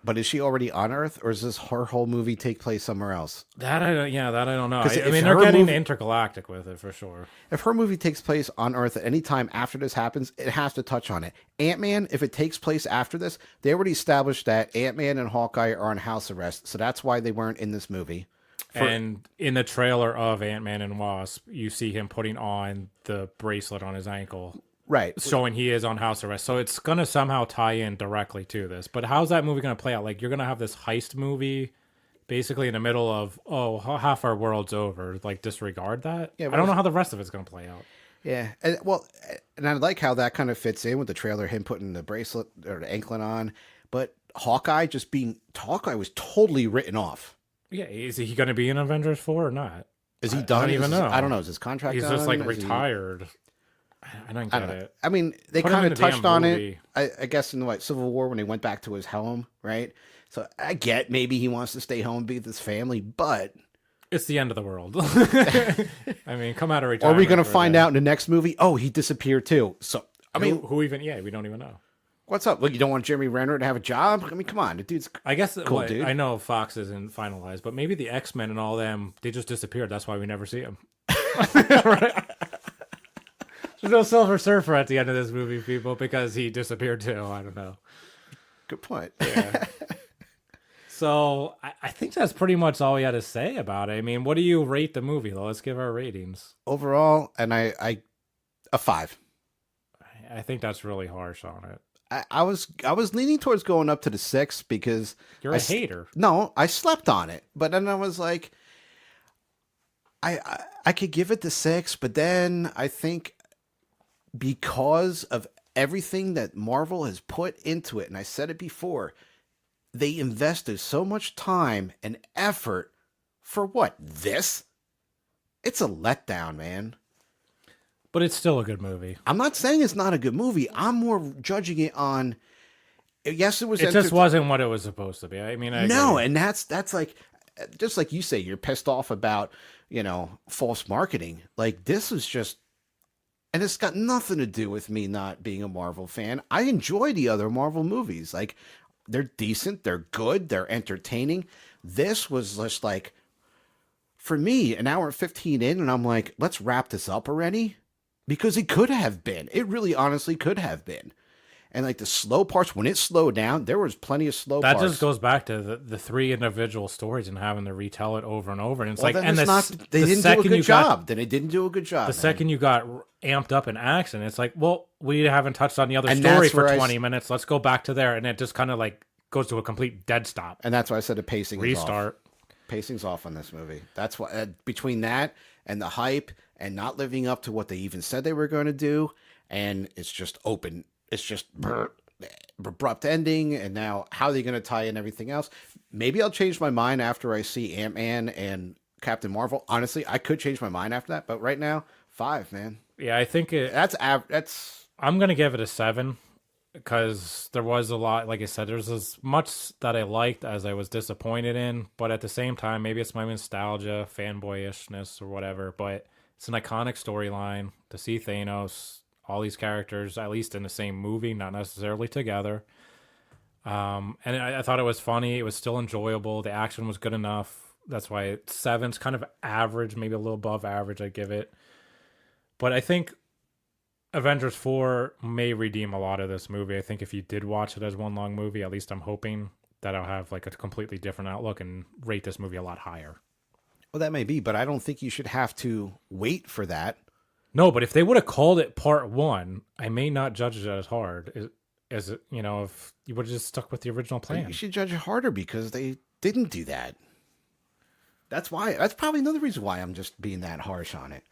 [SPEAKER 2] But is she already on Earth, or does her whole movie take place somewhere else?
[SPEAKER 1] That I don't know. I
[SPEAKER 2] 'Cause
[SPEAKER 1] mean, they're getting intergalactic with it for sure.
[SPEAKER 2] If her movie takes place on Earth at any time after this happens, it has to touch on it. Ant-Man, if it takes place after this, they already established that Ant-Man and Hawkeye are on house arrest, so that's why they weren't in this movie.
[SPEAKER 1] And in the trailer of Ant-Man and Wasp, you see him putting on the bracelet on his ankle.
[SPEAKER 2] Right.
[SPEAKER 1] Showing he is on house arrest. So it's going to somehow tie in directly to this. But how's that movie going to play out? Like, you're going to have this heist movie basically in the middle of, half our world's over. Like, disregard that?
[SPEAKER 2] Yeah,
[SPEAKER 1] I don't know how the rest of it's going to play out.
[SPEAKER 2] Yeah, and well, and I like how that kind of fits in with the trailer, him putting the bracelet or the anklet on, but Hawkeye was totally written off.
[SPEAKER 1] Yeah, is he going to be in Avengers 4 or not?
[SPEAKER 2] Is he
[SPEAKER 1] I
[SPEAKER 2] done?
[SPEAKER 1] don't even know.
[SPEAKER 2] I don't know. Is his contract
[SPEAKER 1] He's
[SPEAKER 2] done?
[SPEAKER 1] just like
[SPEAKER 2] Is he?
[SPEAKER 1] retired. I don't
[SPEAKER 2] I
[SPEAKER 1] get
[SPEAKER 2] don't know.
[SPEAKER 1] it.
[SPEAKER 2] I mean, they
[SPEAKER 1] Put him
[SPEAKER 2] kind
[SPEAKER 1] in
[SPEAKER 2] of
[SPEAKER 1] the damn
[SPEAKER 2] touched on it.
[SPEAKER 1] movie.
[SPEAKER 2] I guess in the Civil War when he went back to his home, right? So I get maybe he wants to stay home and be with his family, but
[SPEAKER 1] It's the end of the world. I mean, come out of
[SPEAKER 2] are we
[SPEAKER 1] retirement.
[SPEAKER 2] going to
[SPEAKER 1] for a
[SPEAKER 2] find
[SPEAKER 1] day.
[SPEAKER 2] out in the next movie? Oh, he disappeared too. So I mean,
[SPEAKER 1] Who even? Yeah, we don't even know.
[SPEAKER 2] what's up? Look, you don't want Jeremy Renner to have a job? I mean, come on, the dude's
[SPEAKER 1] I guess
[SPEAKER 2] cool,
[SPEAKER 1] well,
[SPEAKER 2] dude.
[SPEAKER 1] I know Fox isn't finalized, but maybe the X-Men and all them, they just disappeared. That's why we never see them. Right? There's no Silver Surfer at the end of this movie, people, because he disappeared too. I don't know.
[SPEAKER 2] Good point.
[SPEAKER 1] Yeah. So I think that's pretty much all we had to say about it. I mean, what do you rate the movie, though? Let's give our ratings.
[SPEAKER 2] Overall, and I a 5.
[SPEAKER 1] I think that's really harsh on it.
[SPEAKER 2] I was leaning towards going up to the 6 because
[SPEAKER 1] You're a hater.
[SPEAKER 2] No, I slept on it, but then I was like, I could give it the 6, but then I think because of everything that Marvel has put into it, and I said it before, they invested so much time and effort for what? This? It's a letdown, man.
[SPEAKER 1] But it's still a good movie.
[SPEAKER 2] I'm not saying it's not a good movie. I'm more judging it on. Yes, it was.
[SPEAKER 1] It just wasn't what it was supposed to be. I mean, I
[SPEAKER 2] no,
[SPEAKER 1] agree.
[SPEAKER 2] and that's like, just like you say, you're pissed off about false marketing. Like this is just, and it's got nothing to do with me not being a Marvel fan. I enjoy the other Marvel movies. Like they're decent, they're good, they're entertaining. This was just like, for me, an hour and 15 in, and I'm like, let's wrap this up already. Because it could have been. It really honestly could have been. And like the slow parts, when it slowed down, there was plenty of slow
[SPEAKER 1] That
[SPEAKER 2] parts.
[SPEAKER 1] just goes back to the three individual stories and having to retell it over and over. And it's
[SPEAKER 2] Well,
[SPEAKER 1] like,
[SPEAKER 2] then
[SPEAKER 1] and
[SPEAKER 2] they didn't do a
[SPEAKER 1] second
[SPEAKER 2] good
[SPEAKER 1] you got
[SPEAKER 2] job. Then it didn't do a good job.
[SPEAKER 1] the
[SPEAKER 2] man.
[SPEAKER 1] second you got amped up in action, it's like, well, we haven't touched on the other
[SPEAKER 2] And
[SPEAKER 1] story
[SPEAKER 2] that's
[SPEAKER 1] for
[SPEAKER 2] where
[SPEAKER 1] 20 minutes. Let's go back to there, and it just kind of like goes to a complete dead stop.
[SPEAKER 2] And that's why I said the pacing is
[SPEAKER 1] Restart.
[SPEAKER 2] off. Pacing's off on this movie. That's why between that and the hype and not living up to what they even said they were going to do, and it's just open. It's just abrupt ending, and now how are they going to tie in everything else? Maybe I'll change my mind after I see Ant-Man and Captain Marvel. Honestly, I could change my mind after that, but right now, 5, man.
[SPEAKER 1] Yeah, I think
[SPEAKER 2] That's
[SPEAKER 1] I'm gonna give it a 7 because there was a lot. Like I said, there's as much that I liked as I was disappointed in, but at the same time, maybe it's my nostalgia, fanboyishness, or whatever. But it's an iconic storyline to see Thanos, all these characters, at least in the same movie, not necessarily together. And I thought it was funny. It was still enjoyable. The action was good enough. That's why 7's kind of average, maybe a little above average. I give it. But I think Avengers 4 may redeem a lot of this movie. I think if you did watch it as one long movie, at least I'm hoping that I'll have like a completely different outlook and rate this movie a lot higher.
[SPEAKER 2] well, that may be, but I don't think you should have to wait for that.
[SPEAKER 1] No, but if they would have called it part 1, I may not judge it as hard as it, if you would have just stuck with the original plan.
[SPEAKER 2] You should judge it harder because they didn't do that. That's probably another reason why I'm just being that harsh on it.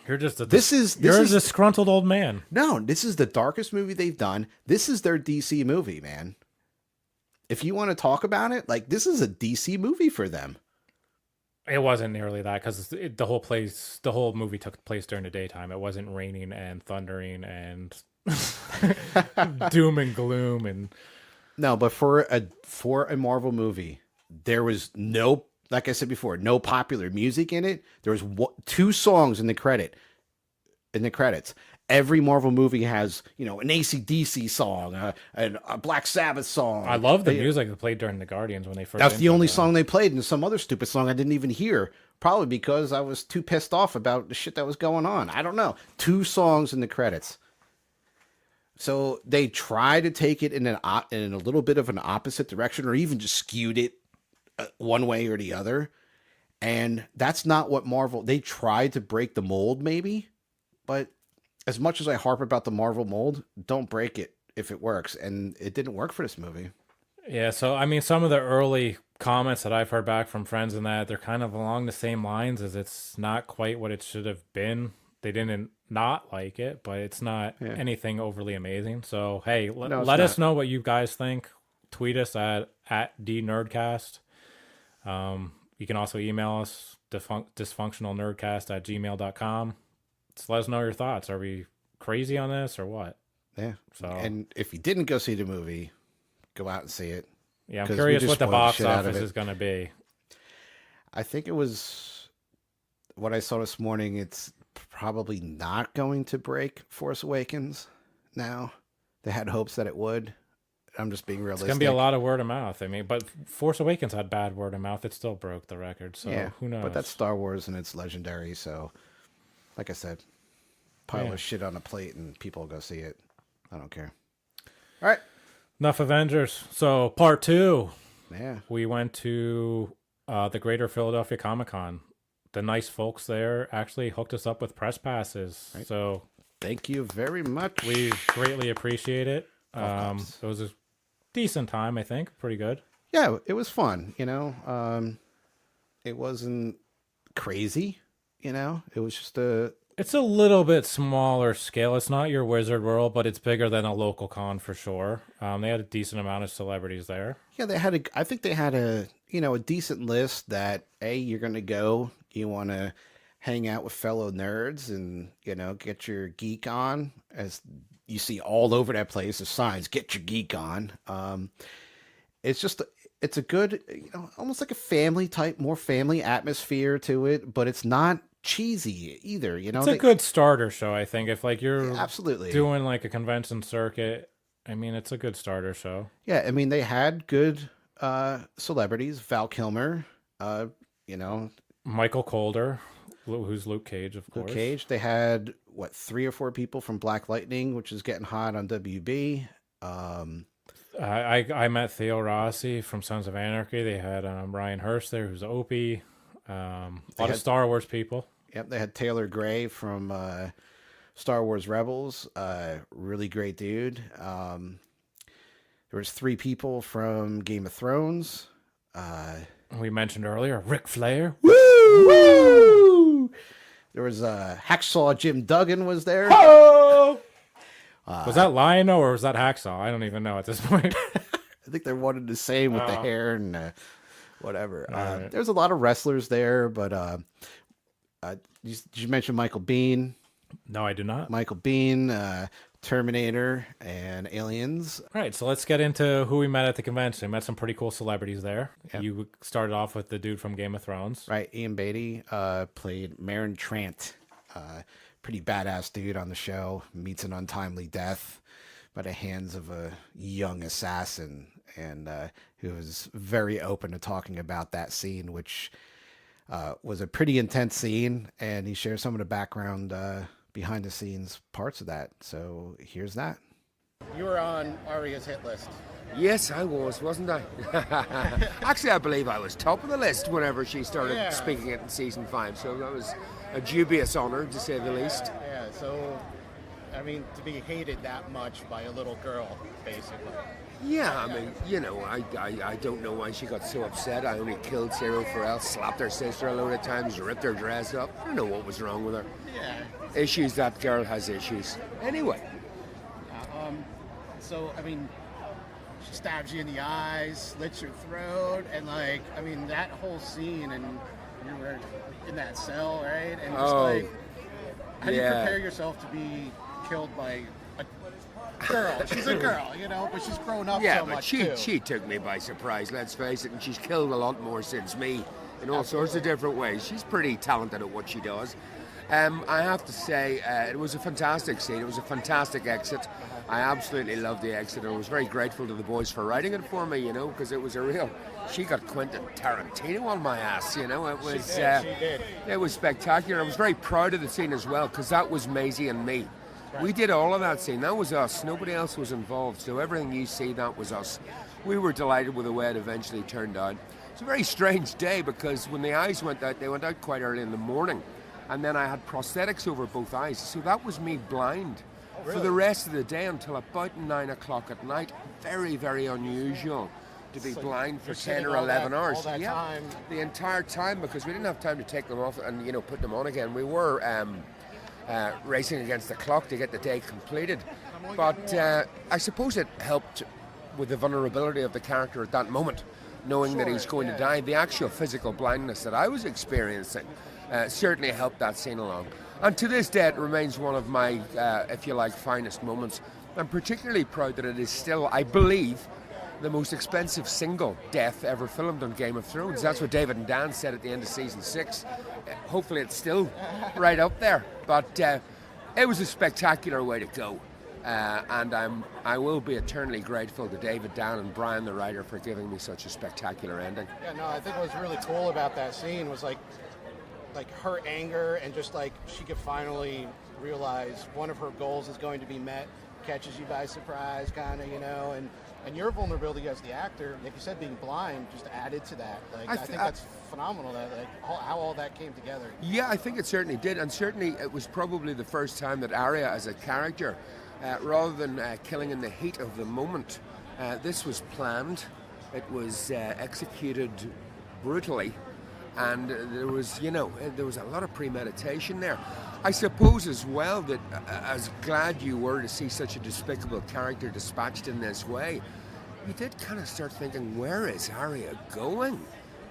[SPEAKER 1] You're just a
[SPEAKER 2] This is
[SPEAKER 1] you're a disgruntled old man.
[SPEAKER 2] No, this is the darkest movie they've done. This is their DC movie, man. If you want to talk about it, like this is a DC movie for them.
[SPEAKER 1] It wasn't nearly that because the whole movie took place during the daytime. It wasn't raining and thundering and doom and gloom and
[SPEAKER 2] No, but for a Marvel movie, there was no, like I said before, no popular music in it. There was 2 songs in the credits. Every Marvel movie has, an AC/DC song, a Black Sabbath song.
[SPEAKER 1] I love the music that played during the Guardians when they first.
[SPEAKER 2] That's the only song they played, and some other stupid song I didn't even hear. Probably because I was too pissed off about the shit that was going on. I don't know. 2 songs in the credits. So they try to take it in a little bit of an opposite direction, or even just skewed it one way or the other. And that's not what Marvel. They tried to break the mold, maybe, but as much as I harp about the Marvel mold, don't break it if it works. And it didn't work for this movie.
[SPEAKER 1] Yeah, so I mean, some of the early comments that I've heard back from friends and that they're kind of along the same lines as it's not quite what it should have been. they didn't not like it, but it's not anything overly amazing. So hey,
[SPEAKER 2] No, it's
[SPEAKER 1] let us
[SPEAKER 2] not.
[SPEAKER 1] know what you guys think. Tweet us at dnerdcast. You can also email us dysfunctionalnerdcast@gmail.com. Just let us know your thoughts. Are we crazy on this or what?
[SPEAKER 2] Yeah.
[SPEAKER 1] So
[SPEAKER 2] And if you didn't go see the movie, go out and see it.
[SPEAKER 1] yeah, I'm
[SPEAKER 2] 'Cause we
[SPEAKER 1] curious
[SPEAKER 2] just
[SPEAKER 1] what the
[SPEAKER 2] spoiled the
[SPEAKER 1] box
[SPEAKER 2] shit out of
[SPEAKER 1] office
[SPEAKER 2] it.
[SPEAKER 1] is going to be.
[SPEAKER 2] I think it was what I saw this morning. It's probably not going to break Force Awakens now. They had hopes that it would. I'm just being
[SPEAKER 1] It's
[SPEAKER 2] realistic.
[SPEAKER 1] going to be a lot of word of mouth. I mean, but Force Awakens had bad word of mouth. It still broke the record. So who knows?
[SPEAKER 2] But that's Star Wars and it's legendary. So, like I said, pile of shit on a plate and people will go see it. I don't care. All right.
[SPEAKER 1] Enough Avengers. So part 2.
[SPEAKER 2] Yeah.
[SPEAKER 1] We went to the Greater Philadelphia Comic Con. The nice folks there actually hooked us up with press passes.
[SPEAKER 2] Right.
[SPEAKER 1] So
[SPEAKER 2] Thank you very much.
[SPEAKER 1] we greatly appreciate it.
[SPEAKER 2] Claps.
[SPEAKER 1] It was a decent time, I think. Pretty good.
[SPEAKER 2] Yeah, it was fun. It wasn't crazy. It was just
[SPEAKER 1] It's a little bit smaller scale. It's not your Wizard World, but it's bigger than a local con for sure. They had a decent amount of celebrities there.
[SPEAKER 2] yeah. I think they had a decent list that you're gonna go. You want to hang out with fellow nerds and get your geek on, as you see all over that place. The signs, get your geek on. It's a good, almost like a family type, more family atmosphere to it, but it's not cheesy either.
[SPEAKER 1] It's a good starter show, I think. If like you're
[SPEAKER 2] absolutely
[SPEAKER 1] doing like a convention circuit, I mean, it's a good starter show.
[SPEAKER 2] Yeah, I mean, they had good celebrities. Val Kilmer,
[SPEAKER 1] Michael Colder, who's Luke Cage, of course.
[SPEAKER 2] Luke Cage. They had, 3 or 4 people from Black Lightning, which is getting hot on WB.
[SPEAKER 1] I met Theo Rossi from Sons of Anarchy. They had Ryan Hurst there, who's Opie. A lot of Star Wars people.
[SPEAKER 2] Yep, they had Taylor Gray from Star Wars Rebels. Really great dude. There was 3 people from Game of Thrones.
[SPEAKER 1] We mentioned earlier, Ric Flair.
[SPEAKER 2] Woo! There was Hacksaw Jim Duggan was there.
[SPEAKER 1] Oh! Was that Lion-O or was that Hacksaw? I don't even know at this point.
[SPEAKER 2] I think they wanted the same with the hair and whatever.
[SPEAKER 1] Right.
[SPEAKER 2] There's a lot of wrestlers there, but did you mention Michael Biehn?
[SPEAKER 1] No, I do not.
[SPEAKER 2] Michael Biehn, Terminator, and Aliens.
[SPEAKER 1] All right, so let's get into who we met at the convention. We met some pretty cool celebrities there.
[SPEAKER 2] Yep.
[SPEAKER 1] You started off with the dude from Game of Thrones.
[SPEAKER 2] Right, Ian Beatty played Meryn Trant. Pretty badass dude on the show. Meets an untimely death by the hands of a young assassin, and who was very open to talking about that scene, which was a pretty intense scene, and he shares some of the background behind the scenes parts of that. So here's that.
[SPEAKER 3] You were on Aria's hit list.
[SPEAKER 4] Yes, I was, wasn't I? Actually, I believe I was top of the list whenever she started speaking it in season 5. So that was a dubious honor, to say the least.
[SPEAKER 3] Yeah, so, I mean, to be hated that much by a little girl, basically.
[SPEAKER 4] Yeah, I mean, I don't know why she got so upset. I only killed Sarah Farrell, slapped her sister a load of times, ripped her dress up. I don't know what was wrong with her.
[SPEAKER 3] Yeah.
[SPEAKER 4] Issues, that girl has issues. Anyway.
[SPEAKER 3] So, I mean, she stabs you in the eyes, slits your throat, and that whole scene, and you were in that cell, right? And just how do you prepare yourself to be killed by a girl? She's a girl, but she's grown up so much too.
[SPEAKER 4] She took me by surprise, let's face it, and she's killed a lot more since me in all sorts of different ways. She's pretty talented at what she does. I have to say, it was a fantastic scene. It was a fantastic exit. I absolutely loved the exit. I was very grateful to the boys for writing it for me, because it was a real... She got Quentin Tarantino on my ass, It was,
[SPEAKER 3] she did.
[SPEAKER 4] It was spectacular. I was very proud of the scene as well, because that was Maisie and me. Right. We did all of that scene. That was us. Nobody else was involved. So everything you see, that was us. We were delighted with the way it eventually turned out. It's a very strange day, because when the eyes went out, they went out quite early in the morning. And then I had prosthetics over both eyes. So that was me blind for the rest of the day until about 9 o'clock at night. Very, very unusual to be blind for 10 or 11 hours.
[SPEAKER 3] All that time.
[SPEAKER 4] The entire time, because we didn't have time to take them off and, put them on again. We were racing against the clock to get the day completed. But I suppose it helped with the vulnerability of the character at that moment, knowing that he's going to die. The actual physical blindness that I was experiencing certainly helped that scene along. And to this day, it remains one of my, if you like, finest moments. I'm particularly proud that it is still, I believe, the most expensive single death ever filmed on Game of Thrones. That's what David and Dan said at the end of season 6. Hopefully it's still right up there. But it was a spectacular way to go. And I will be eternally grateful to David, Dan, and Brian, the writer, for giving me such a spectacular ending.
[SPEAKER 3] Yeah, no, I think what was really cool about that scene was like her anger, and just like she could finally realize one of her goals is going to be met, catches you by surprise, kind of, and your vulnerability as the actor, like you said, being blind, just added to that. Like I think that's phenomenal. That how all that came together.
[SPEAKER 4] Yeah, I think it certainly did, and certainly it was probably the first time that Arya, as a character, rather than killing in the heat of the moment, this was planned. It was executed brutally, and there was a lot of premeditation there. I suppose as well that as glad you were to see such a despicable character dispatched in this way, you did kind of start thinking, where is Arya going?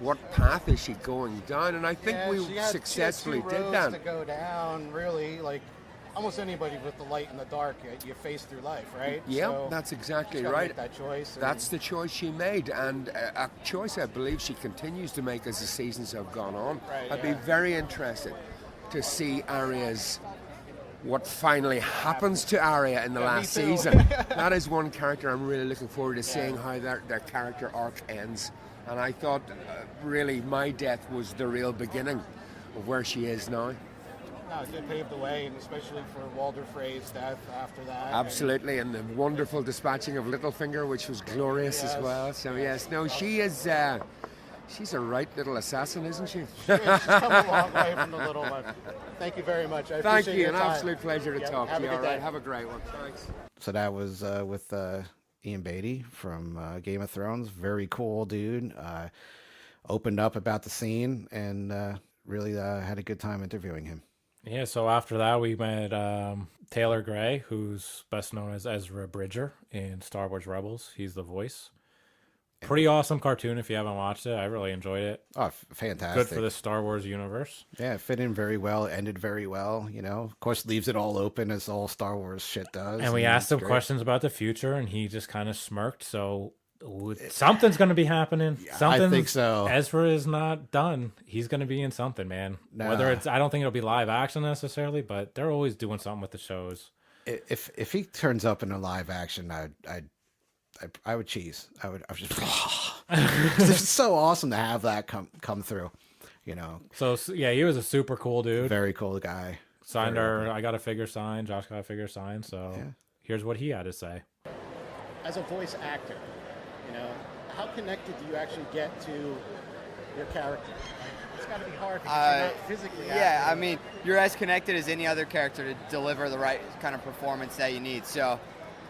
[SPEAKER 4] What path is she going down? And I think we successfully did that.
[SPEAKER 3] To go down, really, like almost anybody with the light and the dark, you face through life, right?
[SPEAKER 4] Yeah,
[SPEAKER 3] so
[SPEAKER 4] that's exactly
[SPEAKER 3] she's
[SPEAKER 4] right.
[SPEAKER 3] Make that choice.
[SPEAKER 4] That's the choice she made, and a choice I believe she continues to make as the seasons have gone on.
[SPEAKER 3] Right,
[SPEAKER 4] I'd be very interested to see Arya's, what finally happens to Arya in the last season. That is one character I'm really looking forward to seeing how their character arc ends. And I thought really my death was the real beginning of where she is now.
[SPEAKER 3] No, it did pave the way, and especially for Walder Frey's death after that.
[SPEAKER 4] Absolutely, and the wonderful dispatching of Littlefinger, which was glorious as well. So yes, no, she is. She's a right little assassin, isn't she?
[SPEAKER 3] She's come a long way from the little one. Thank you very much. I
[SPEAKER 4] Thank
[SPEAKER 3] appreciate
[SPEAKER 4] you.
[SPEAKER 3] your
[SPEAKER 4] An
[SPEAKER 3] time.
[SPEAKER 4] absolute pleasure to talk to you. All right,
[SPEAKER 3] day.
[SPEAKER 4] have a great one. Thanks.
[SPEAKER 2] So that was with Ian Beatty from Game of Thrones. Very cool dude. Opened up about the scene and really had a good time interviewing him.
[SPEAKER 1] Yeah, so after that, we met Taylor Gray, who's best known as Ezra Bridger in Star Wars Rebels. He's the voice. Pretty awesome cartoon if you haven't watched it. I really enjoyed it.
[SPEAKER 2] Oh, fantastic.
[SPEAKER 1] Good for the Star Wars universe.
[SPEAKER 2] Yeah, it fit in very well, ended very well, Of course, leaves it all open as all Star Wars shit does.
[SPEAKER 1] And we asked him questions about the future, and he just kind of smirked. So something's going to be happening.
[SPEAKER 2] I think so.
[SPEAKER 1] Ezra is not done. He's going to be in something, man.
[SPEAKER 2] Nah.
[SPEAKER 1] Whether it's, I don't think it'll be live action necessarily, but they're always doing something with the shows.
[SPEAKER 2] If he turns up in a live action, I would cheese. I would just. It's so awesome to have that come through,
[SPEAKER 1] So yeah, he was a super cool dude.
[SPEAKER 2] Very cool guy.
[SPEAKER 1] Signed I got a figure signed. Josh got a figure signed. So here's what he had to say.
[SPEAKER 3] As a voice actor, how connected do you actually get to your character? It's got to be hard because you're not physically acting.
[SPEAKER 5] Yeah, I mean, you're as connected as any other character to deliver the right kind of performance that you need. So,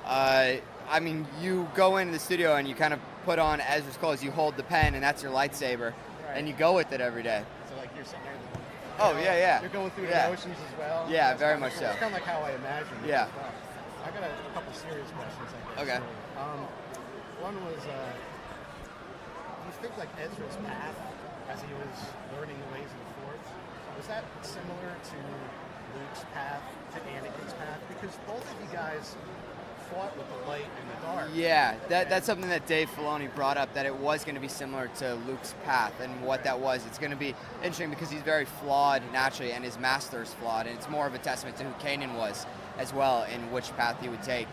[SPEAKER 5] I mean, you go into the studio and you kind of put on Ezra's clothes, you hold the pen, and that's your lightsaber, and you go with it every day.
[SPEAKER 3] So, like, you're sitting there. You're going through the motions as well.
[SPEAKER 5] Yeah,
[SPEAKER 3] that's
[SPEAKER 5] very much
[SPEAKER 3] cool.
[SPEAKER 5] so.
[SPEAKER 3] It's kind of like how I imagined it.
[SPEAKER 5] Yeah.
[SPEAKER 3] As well. I got a couple serious questions.
[SPEAKER 5] Okay.
[SPEAKER 3] One was, do you think like Ezra's path as he was learning the ways of the Force, was that similar to Luke's path, to Anakin's path? Because both of you guys fought with the light and the dark.
[SPEAKER 5] Yeah, that's something that Dave Filoni brought up, that it was going to be similar to Luke's path, and what that was. It's going to be interesting because he's very flawed naturally, and his master is flawed, and it's more of a testament to who Kanan was as well, in which path he would take.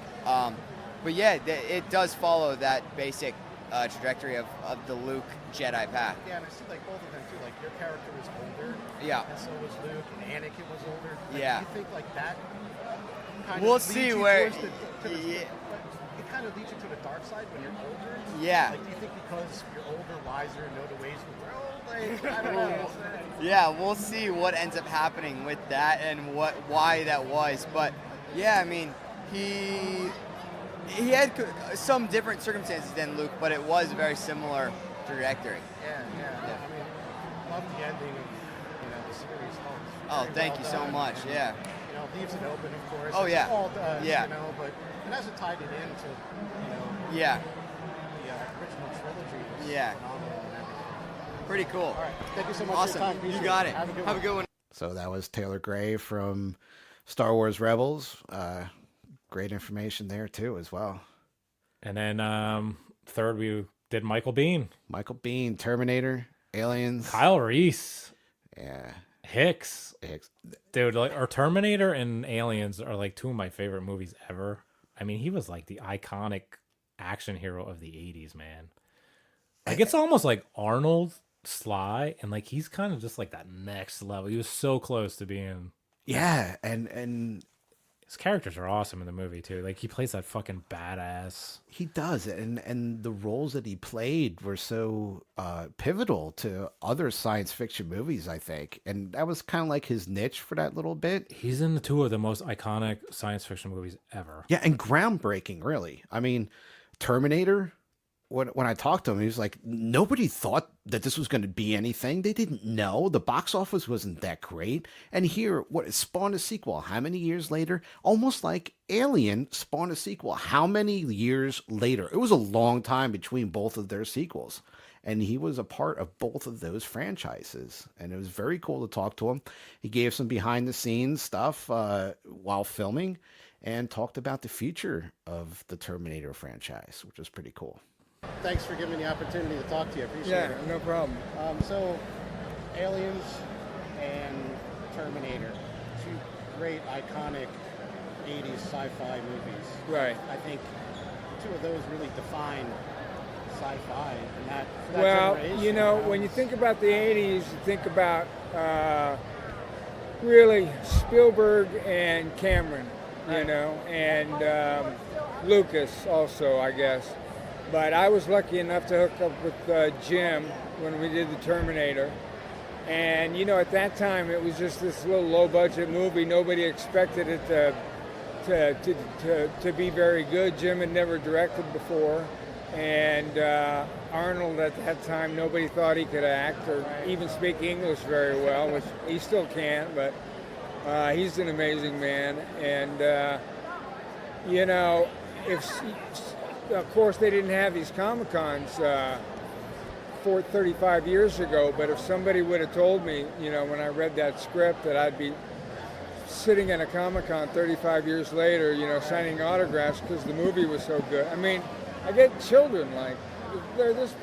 [SPEAKER 5] But yeah, it does follow that basic trajectory of the Luke Jedi path.
[SPEAKER 3] Yeah, and I see like both of them too. Like your character was older.
[SPEAKER 5] Yeah.
[SPEAKER 3] And so was Luke, and Anakin was older. Like,
[SPEAKER 5] Yeah.
[SPEAKER 3] Do you think like that kind
[SPEAKER 5] We'll
[SPEAKER 3] of leads
[SPEAKER 5] see
[SPEAKER 3] you
[SPEAKER 5] where.
[SPEAKER 3] towards it kind of leads you to the dark side when you're older?
[SPEAKER 5] Yeah.
[SPEAKER 3] Like, do you think because you're older, wiser, know the ways of the world? Like, I don't know.
[SPEAKER 5] Yeah, we'll see what ends up happening with that and why that was. But yeah, I mean, he had some different circumstances than Luke, but it was a very similar trajectory.
[SPEAKER 3] Yeah. I mean, I love the ending of the series.
[SPEAKER 5] Oh, thank you so much. Yeah.
[SPEAKER 3] leaves it open, of course.
[SPEAKER 5] Oh,
[SPEAKER 3] as
[SPEAKER 5] yeah.
[SPEAKER 3] it all does,
[SPEAKER 5] Yeah.
[SPEAKER 3] you know, but it hasn't tied it into, you know,
[SPEAKER 5] Yeah.
[SPEAKER 3] the original trilogy. Was
[SPEAKER 5] Yeah.
[SPEAKER 3] phenomenal and everything.
[SPEAKER 5] Pretty cool.
[SPEAKER 3] All right, thank you so much
[SPEAKER 5] Awesome.
[SPEAKER 3] for your time.
[SPEAKER 5] You
[SPEAKER 3] Appreciate
[SPEAKER 5] got it.
[SPEAKER 3] Have a
[SPEAKER 5] Have a good one.
[SPEAKER 2] So that was Taylor Gray from Star Wars Rebels. Great information there too, as well.
[SPEAKER 1] And then third, we did Michael Biehn,
[SPEAKER 2] Michael Biehn, Terminator, Aliens.
[SPEAKER 1] Kyle Reese,
[SPEAKER 2] Yeah.
[SPEAKER 1] Hicks.
[SPEAKER 2] Hicks.
[SPEAKER 1] Dude, like, or Terminator and Aliens are like two of my favorite movies ever. I mean, he was like the iconic action hero of the 80s, man. Like, it's almost like Arnold, Sly, and like he's kind of just like that next level. He was so close to being.
[SPEAKER 2] Yeah, and
[SPEAKER 1] His characters are awesome in the movie too. Like, he plays that fucking badass.
[SPEAKER 2] he does, and the roles that he played were so pivotal to other science fiction movies, I think, and that was kind of like his niche for that little bit.
[SPEAKER 1] He's in the two of the most iconic science fiction movies ever.
[SPEAKER 2] Yeah, and groundbreaking, really. I mean, Terminator. When I talked to him, he was like, nobody thought that this was going to be anything. They didn't know. The box office wasn't that great. And here, it spawned a sequel. How many years later? Almost like Alien spawned a sequel. How many years later? It was a long time between both of their sequels. And he was a part of both of those franchises. And it was very cool to talk to him. He gave some behind-the-scenes stuff while filming and talked about the future of the Terminator franchise, which was pretty cool.
[SPEAKER 3] Thanks for giving me the opportunity to talk to you. I appreciate it.
[SPEAKER 6] No problem.
[SPEAKER 3] So, Aliens and Terminator, two great, iconic 80s sci-fi movies.
[SPEAKER 6] Right.
[SPEAKER 3] I think two of those really define sci-fi. And that, for that
[SPEAKER 6] Well,
[SPEAKER 3] generation,
[SPEAKER 6] you know, when you think about the 80s, you think about really Spielberg and Cameron, you know, and Lucas also, I guess. But I was lucky enough to hook up with Jim when we did the Terminator. And, you know, at that time, it was just this little low-budget movie. Nobody expected it to be very good. Jim had never directed before. And Arnold, at that time, nobody thought he could act or even speak English very well, which he still can't, but he's an amazing man. And, you know, of course, they didn't have these Comic-Cons 35 years ago, but if somebody would have told me, you know, when I read that script that I'd be sitting in a Comic-Con 35 years later, you know, signing autographs because the movie was so good. I mean, I get children like, they're this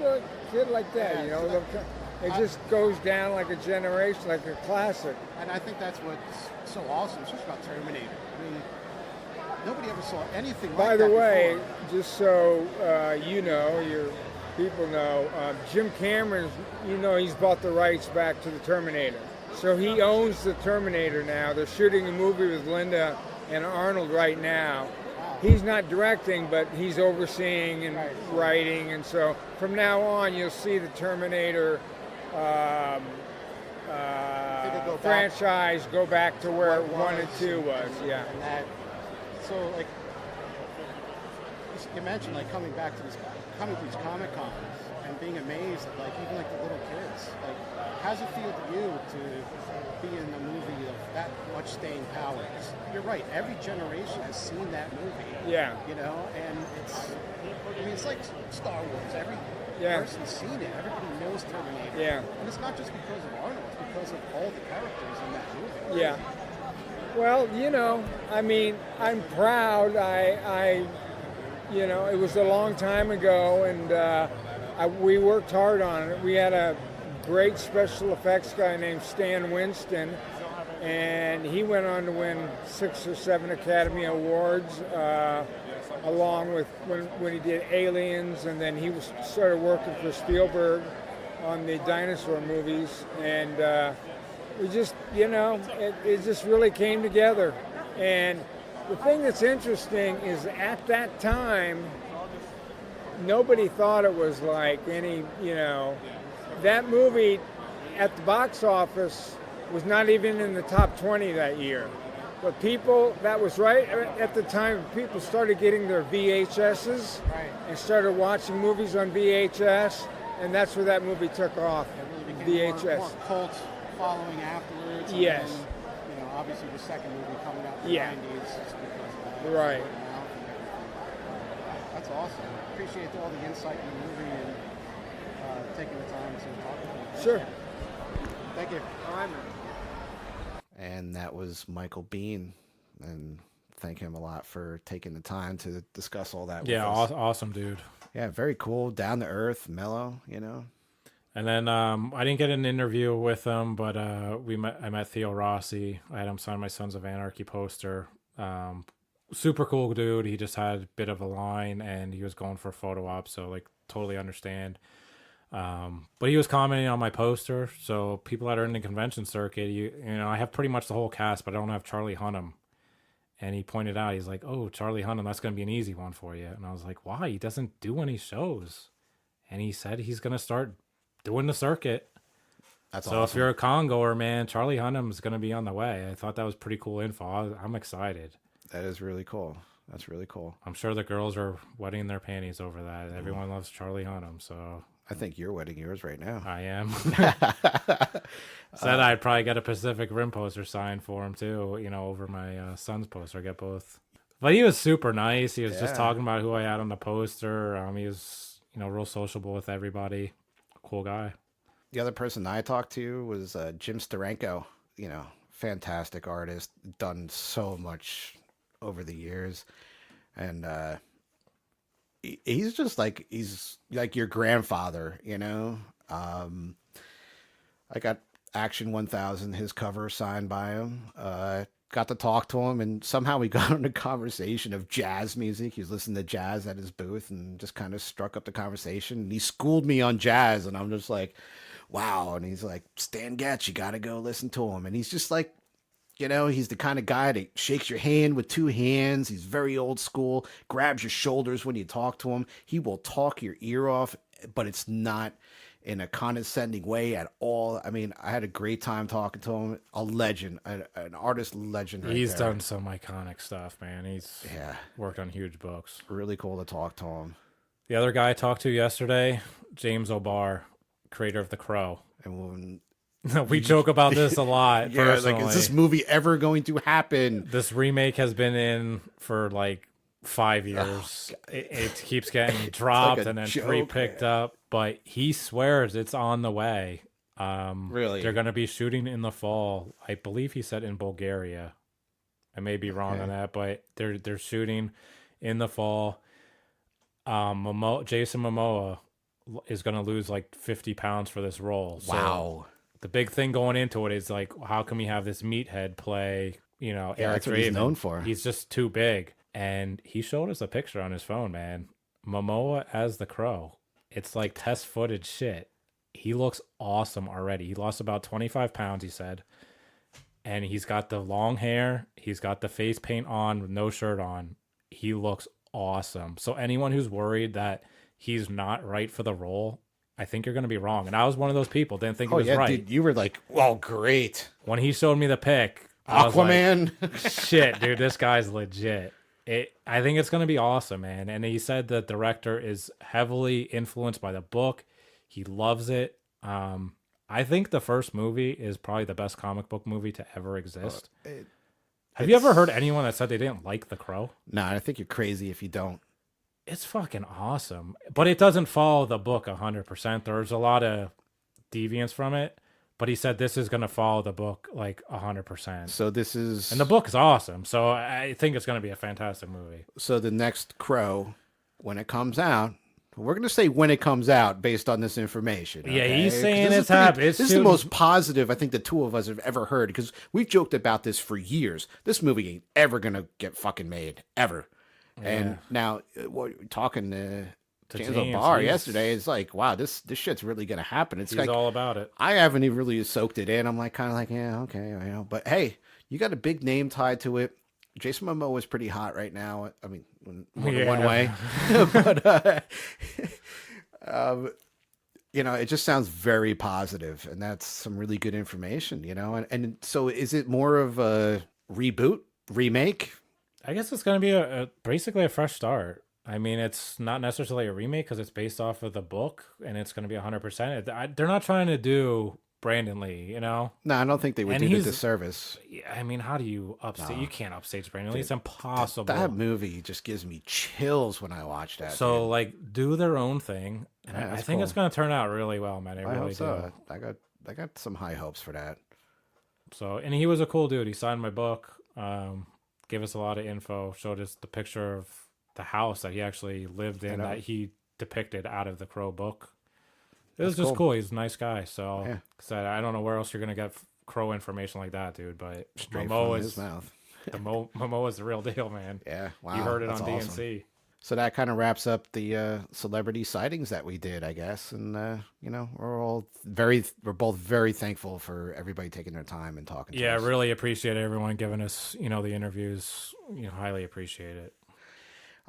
[SPEAKER 6] kid like that, you know. It just goes down like a generation, like a classic.
[SPEAKER 3] And I think that's what's so awesome, especially about Terminator. I mean, nobody ever saw anything like that.
[SPEAKER 6] By the way,
[SPEAKER 3] before.
[SPEAKER 6] just so you know, your people know, Jim Cameron, you know, he's bought the rights back to the Terminator. So he owns the Terminator now. They're shooting a movie with Linda and Arnold right now. He's not directing, but he's overseeing and writing. And so from now on, you'll see the Terminator franchise go back to where 1 and 2 was. Yeah.
[SPEAKER 3] And that, so, like, you mentioned, like, coming to these Comic-Cons and being amazed at, like, even, like, the little kids. Like, how does it feel to you to be in a movie of that much staying power? 'Cause you're right, every generation has seen that movie.
[SPEAKER 6] Yeah.
[SPEAKER 3] You know, and it's like Star Wars. Every person's seen it. Everybody knows Terminator.
[SPEAKER 6] Yeah.
[SPEAKER 3] And it's not just because of Arnold, it's because of all the characters in that movie.
[SPEAKER 6] Yeah. Well, you know, I mean, I'm proud. I you know, it was a long time ago, and we worked hard on it. We had a great special effects guy named Stan Winston, and he went on to win 6 or 7 Academy Awards, along with when he did Aliens, and then he started working for Spielberg on the dinosaur movies, and we just, you know, it just really came together. And the thing that's interesting is at that time, nobody thought it was like any, you know, that movie at the box office was not even in the top 20 that year. But people, that was right at the time people started getting their VHSs and started watching movies on VHS, and that's where that movie took off.
[SPEAKER 3] It really became
[SPEAKER 6] VHS.
[SPEAKER 3] more cult following afterwards. And
[SPEAKER 6] Yes.
[SPEAKER 3] then, you know, obviously the second movie coming out
[SPEAKER 6] Yeah.
[SPEAKER 3] 90s just because of that.
[SPEAKER 6] Right.
[SPEAKER 3] That's awesome. Appreciate all the insight in the movie and taking the time to talk about it.
[SPEAKER 6] Sure.
[SPEAKER 3] Thank you.
[SPEAKER 6] All right, man.
[SPEAKER 2] And that was Michael Bean. And thank him a lot for taking the time to discuss all that
[SPEAKER 1] Yeah,
[SPEAKER 2] with us.
[SPEAKER 1] awesome, dude.
[SPEAKER 2] Yeah, very cool, down to earth, mellow,
[SPEAKER 1] And then I didn't get an interview with him, but I met Theo Rossi. I had him sign my Sons of Anarchy poster. Super cool dude. He just had a bit of a line, and he was going for a photo op, so like totally understand. But he was commenting on my poster. So people that are in the convention circuit, you know, I have pretty much the whole cast, but I don't have Charlie Hunnam. And he pointed out, he's like, "Oh, Charlie Hunnam, that's going to be an easy one for you." And I was like, "Why? He doesn't do any shows." And he said he's going to start doing the circuit.
[SPEAKER 2] That's
[SPEAKER 1] so
[SPEAKER 2] awesome.
[SPEAKER 1] if you're a Congoer, man, Charlie Hunnam's going to be on the way. I thought that was pretty cool info. I'm excited.
[SPEAKER 2] That is really cool. That's really cool.
[SPEAKER 1] I'm sure the girls are wetting their panties over that. Everyone loves Charlie Hunnam, so
[SPEAKER 2] I think you're wetting yours right now.
[SPEAKER 1] I am. Said I'd probably get a Pacific Rim poster signed for him too, you know, over my son's poster. I get both. But he was super nice. He was just talking about who I had on the poster. He was, you know, real sociable with everybody. Cool guy.
[SPEAKER 2] The other person I talked to was Jim Steranko. You know, fantastic artist, done so much over the years, and he's like your grandfather, you know. I got Action 1000, his cover signed by him. Got to talk to him, and somehow we got on a conversation of jazz music. He was listening to jazz at his booth and just kind of struck up the conversation. And he schooled me on jazz, and I'm just like, wow. And he's like, Stan Getz, you got to go listen to him. And he's just like, you know, he's the kind of guy that shakes your hand with two hands. He's very old school, grabs your shoulders when you talk to him. He will talk your ear off, but it's not in a condescending way at all. I mean, I had a great time talking to him. A legend, an artist legend.
[SPEAKER 1] He's done some iconic stuff, man. He's worked on huge books.
[SPEAKER 2] Really cool to talk to him.
[SPEAKER 1] The other guy I talked to yesterday, James O'Barr, creator of The Crow.
[SPEAKER 2] And
[SPEAKER 1] we joke about this a lot.
[SPEAKER 2] Yeah, like, is this movie ever going to happen?
[SPEAKER 1] This remake has been in for like 5 years. It keeps getting dropped and then re-picked up, but he swears it's on the way.
[SPEAKER 2] Really?
[SPEAKER 1] They're going to be shooting in the fall. I believe he said in Bulgaria. I may be wrong on that, but they're shooting in the fall. Jason Momoa is going to lose like 50 pounds for this role.
[SPEAKER 2] Wow.
[SPEAKER 1] So the big thing going into it is like, how can we have this meathead play, you know, Eric
[SPEAKER 2] that's what
[SPEAKER 1] Draven?
[SPEAKER 2] he's known for.
[SPEAKER 1] He's just too big. And he showed us a picture on his phone, man. Momoa as the Crow. It's like test footage shit. He looks awesome already. He lost about 25 pounds, he said. And he's got the long hair. He's got the face paint on with no shirt on. He looks awesome. So anyone who's worried that he's not right for the role, I think you're going to be wrong. And I was one of those people, didn't think he was right.
[SPEAKER 2] Dude, you were like, well, great.
[SPEAKER 1] When he showed me the pic, I was
[SPEAKER 2] Aquaman.
[SPEAKER 1] like, shit, dude, this guy's legit. I think it's going to be awesome, man. And he said the director is heavily influenced by the book. He loves it. I think the first movie is probably the best comic book movie to ever exist. Have you ever heard anyone that said they didn't like The Crow?
[SPEAKER 2] No, I think you're crazy if you don't.
[SPEAKER 1] It's fucking awesome. But it doesn't follow the book 100%. There's a lot of deviance from it. But he said this is going to follow the book like 100%.
[SPEAKER 2] So this is...
[SPEAKER 1] And the book is awesome. So I think it's going to be a fantastic movie.
[SPEAKER 2] So the next Crow, when it comes out, we're going to say when it comes out based on this information.
[SPEAKER 1] Yeah,
[SPEAKER 2] okay?
[SPEAKER 1] he's saying it's happening.
[SPEAKER 2] This is the most positive I think the two of us have ever heard, because we've joked about this for years. This movie ain't ever going to get fucking made, ever. Yeah. And now, talking to James O'Barr yesterday, it's like, wow, this shit's really going to happen. It's
[SPEAKER 1] he's
[SPEAKER 2] like,
[SPEAKER 1] all about it.
[SPEAKER 2] I haven't even really soaked it in. I'm like, kind of like, yeah, okay, you know. But hey, you got a big name tied to it. Jason Momoa is pretty hot right now. I mean, one way. But, you know, it just sounds very positive, and that's some really good information, you know. And so is it more of a reboot, remake?
[SPEAKER 1] I guess it's going to be basically a fresh start. I mean, it's not necessarily a remake because it's based off of the book, and it's going to be 100%. They're not trying to do Brandon Lee, you know?
[SPEAKER 2] No, I don't think they would
[SPEAKER 1] And
[SPEAKER 2] do the
[SPEAKER 1] he's-
[SPEAKER 2] disservice.
[SPEAKER 1] Yeah, I mean, how do you upstage? You can't upstage Brandon Lee. It's impossible.
[SPEAKER 2] That movie just gives me chills when I watch that.
[SPEAKER 1] So,
[SPEAKER 2] dude.
[SPEAKER 1] like, do their own thing. And
[SPEAKER 2] Yeah,
[SPEAKER 1] I
[SPEAKER 2] that's
[SPEAKER 1] think it's
[SPEAKER 2] cool.
[SPEAKER 1] going to turn out really well, man. I
[SPEAKER 2] I
[SPEAKER 1] really
[SPEAKER 2] hope
[SPEAKER 1] do.
[SPEAKER 2] so. I got some high hopes for that.
[SPEAKER 1] So, and he was a cool dude. He signed my book, gave us a lot of info, showed us the picture of the house that he actually lived in that he depicted out of the Crow book. It was just cool. He's a nice guy. So,
[SPEAKER 2] Yeah.
[SPEAKER 1] so I don't know where else you're going to get Crow information like that, dude. But
[SPEAKER 2] Straight
[SPEAKER 1] Momo
[SPEAKER 2] from
[SPEAKER 1] is
[SPEAKER 2] his mouth.
[SPEAKER 1] Momo is the real deal, man.
[SPEAKER 2] Yeah, wow.
[SPEAKER 1] You heard it on
[SPEAKER 2] that's awesome.
[SPEAKER 1] DNC.
[SPEAKER 2] So that kind of wraps up the celebrity sightings that we did, I guess. And you know, we're both very thankful for everybody taking their time and talking to
[SPEAKER 1] Yeah,
[SPEAKER 2] us.
[SPEAKER 1] really appreciate everyone giving us, the interviews. Highly appreciate it.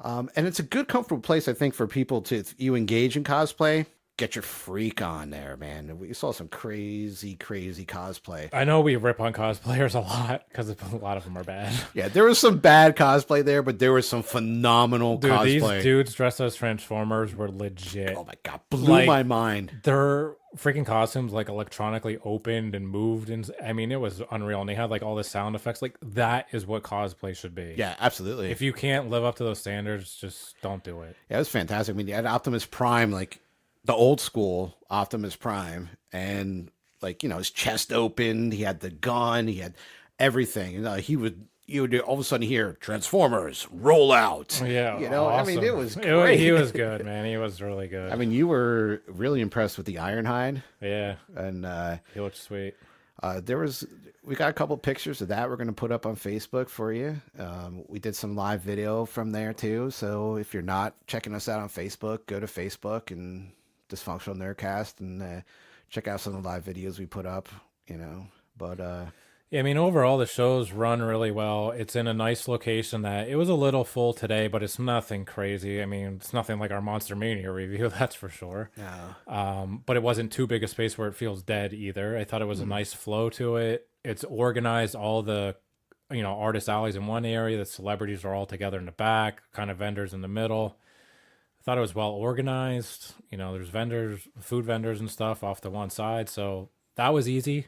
[SPEAKER 2] And it's a good, comfortable place, I think, for people to, if you engage in cosplay, get your freak on there, man. We saw some crazy, crazy cosplay.
[SPEAKER 1] I know we rip on cosplayers a lot because a lot of them are bad.
[SPEAKER 2] Yeah, there was some bad cosplay there, but there was some phenomenal
[SPEAKER 1] Dude,
[SPEAKER 2] cosplay.
[SPEAKER 1] these dudes dressed as Transformers were legit.
[SPEAKER 2] Oh my god, blew
[SPEAKER 1] Like,
[SPEAKER 2] my mind.
[SPEAKER 1] Their freaking costumes like electronically opened and moved, and I mean it was unreal. And they had like all the sound effects. Like that is what cosplay should be.
[SPEAKER 2] Yeah, absolutely.
[SPEAKER 1] If you can't live up to those standards, just don't do it.
[SPEAKER 2] Yeah, it was fantastic. I mean, you had Optimus Prime, like the old school Optimus Prime, and like, his chest opened. He had the gun. He had everything. You would all of a sudden hear Transformers roll out.
[SPEAKER 1] Yeah,
[SPEAKER 2] I mean, it was
[SPEAKER 1] awesome.
[SPEAKER 2] great.
[SPEAKER 1] He was good, man. He was really good.
[SPEAKER 2] I mean, you were really impressed with the Ironhide,
[SPEAKER 1] yeah,
[SPEAKER 2] and
[SPEAKER 1] he looked sweet.
[SPEAKER 2] we got a couple pictures of that we're going to put up on Facebook for you. We did some live video from there too. So if you're not checking us out on Facebook, go to Facebook and Dysfunctional Nerdcast and check out some of the live videos we put up. But
[SPEAKER 1] Yeah, I mean, overall, the shows run really well. It's in a nice location that it was a little full today, but it's nothing crazy. I mean, it's nothing like our Monster Mania review, that's for sure.
[SPEAKER 2] yeah,
[SPEAKER 1] But it wasn't too big a space where it feels dead either. I thought it was a nice flow to it. It's organized, all the, artist alleys in one area. The celebrities are all together in the back, kind of vendors in the middle. I thought it was well organized. There's vendors, food vendors and stuff off the one side. So that was easy.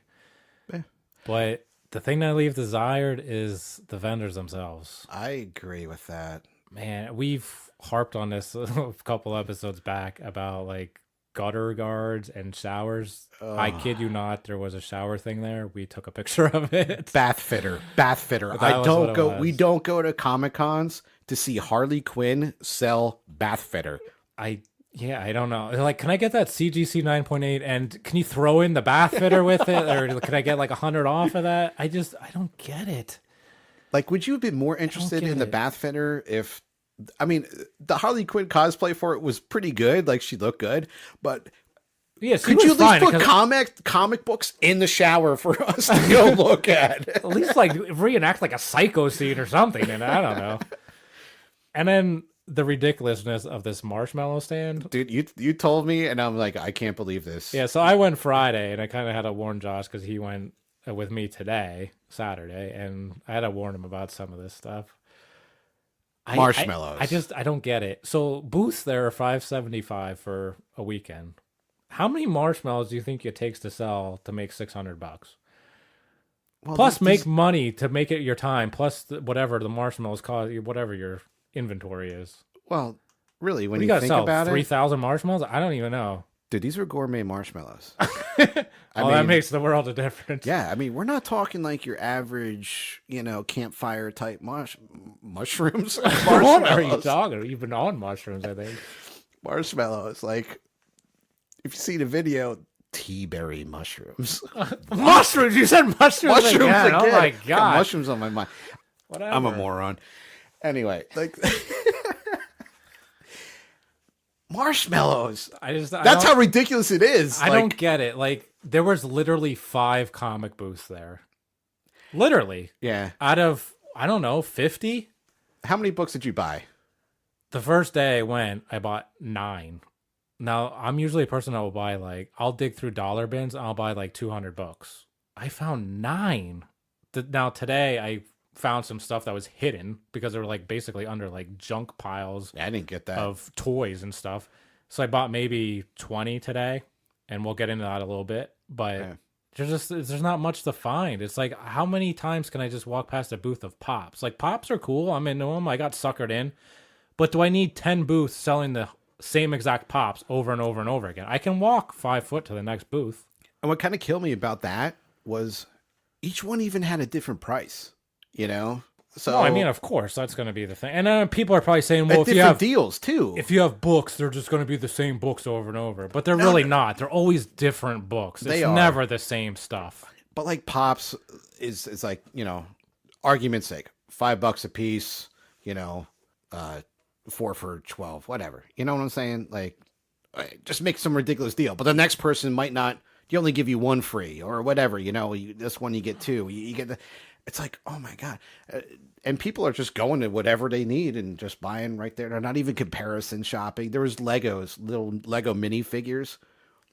[SPEAKER 2] Yeah.
[SPEAKER 1] But the thing that leaves desired is the vendors themselves.
[SPEAKER 2] I agree with that.
[SPEAKER 1] Man, we've harped on this a couple episodes back about like gutter guards and showers. I kid you not, there was a shower thing there. We took a picture of it.
[SPEAKER 2] Bath fitter.
[SPEAKER 1] That was what it was.
[SPEAKER 2] We don't go to Comic Cons to see Harley Quinn sell bath fitter.
[SPEAKER 1] I don't know. Like, can I get that CGC 9.8 and can you throw in the bath fitter with it? Or can I get like 100 off of that? I don't get it.
[SPEAKER 2] Like, would you have been more interested
[SPEAKER 1] get
[SPEAKER 2] in the
[SPEAKER 1] it.
[SPEAKER 2] bath fitter if, I mean, the Harley Quinn cosplay for it was pretty good. Like, she looked good, but
[SPEAKER 1] Yeah,
[SPEAKER 2] could you at least put comic books in the shower for us to go look at?
[SPEAKER 1] at least like reenact like a psycho scene or something? And I don't know. And then the ridiculousness of this marshmallow stand.
[SPEAKER 2] Dude, you told me, and I'm like, I can't believe this.
[SPEAKER 1] Yeah, so I went Friday, and I kind of had to warn Josh because he went with me today, Saturday, and I had to warn him about some of this stuff.
[SPEAKER 2] Marshmallows.
[SPEAKER 1] I don't get it. So booths there are $575 for a weekend. How many marshmallows do you think it takes to sell to make $600?
[SPEAKER 2] Well,
[SPEAKER 1] Plus,
[SPEAKER 2] these-
[SPEAKER 1] make money to make it your time. Plus, whatever the marshmallows cost, whatever your inventory is.
[SPEAKER 2] Well, really, when
[SPEAKER 1] What do
[SPEAKER 2] you
[SPEAKER 1] you gotta
[SPEAKER 2] think
[SPEAKER 1] sell?
[SPEAKER 2] about it,
[SPEAKER 1] 3,000 marshmallows? I don't even know.
[SPEAKER 2] dude, these are gourmet marshmallows.
[SPEAKER 1] That makes the world a difference.
[SPEAKER 2] Yeah, I mean, we're not talking like your average, campfire type mushrooms.
[SPEAKER 1] What are you talking? You've been on mushrooms, I think.
[SPEAKER 2] Marshmallows. Like, if you see the video, tea berry mushrooms.
[SPEAKER 1] Mushrooms? You said mushrooms,
[SPEAKER 2] Mushrooms
[SPEAKER 1] again. Oh
[SPEAKER 2] again.
[SPEAKER 1] my
[SPEAKER 2] I got
[SPEAKER 1] god!
[SPEAKER 2] mushrooms on my mind.
[SPEAKER 1] Whatever.
[SPEAKER 2] I'm a moron. Anyway, like marshmallows. That's how ridiculous it is.
[SPEAKER 1] I don't get it. Like, there was literally 5 comic booths there. Literally.
[SPEAKER 2] Yeah.
[SPEAKER 1] Out of, I don't know, 50?
[SPEAKER 2] How many books did you buy?
[SPEAKER 1] The first day I went, I bought 9. Now, I'm usually a person that will buy, like, I'll dig through dollar bins and I'll buy like 200 books. I found 9. Now, today I found some stuff that was hidden because they were like basically under like junk piles
[SPEAKER 2] I didn't get that.
[SPEAKER 1] of toys and stuff. So I bought maybe 20 today, and we'll get into that a little bit. But
[SPEAKER 2] Yeah.
[SPEAKER 1] there's not much to find. It's like, how many times can I just walk past a booth of Pops? Like, Pops are cool. I'm into them. I got suckered in. But do I need 10 booths selling the same exact Pops over and over and over again? I can walk 5 foot to the next booth.
[SPEAKER 2] And what kind of killed me about that was each one even had a different price, you know? So
[SPEAKER 1] I mean, of course, that's going to be the thing. And then people are probably saying, well, if you
[SPEAKER 2] different
[SPEAKER 1] have
[SPEAKER 2] deals too.
[SPEAKER 1] if you have books, they're just going to be the same books over and over. But they're really not. They're always different books.
[SPEAKER 2] They
[SPEAKER 1] It's
[SPEAKER 2] are.
[SPEAKER 1] never the same stuff.
[SPEAKER 2] But like Pops is like, argument's sake, $5 a piece, 4 for 12, whatever. You know what I'm saying? Like, just make some ridiculous deal. But the next person might not. You only give you one free or whatever. This one you get two. You get the. It's like, oh my God. And people are just going to whatever they need and just buying right there. They're not even comparison shopping. There was Legos, little Lego minifigures.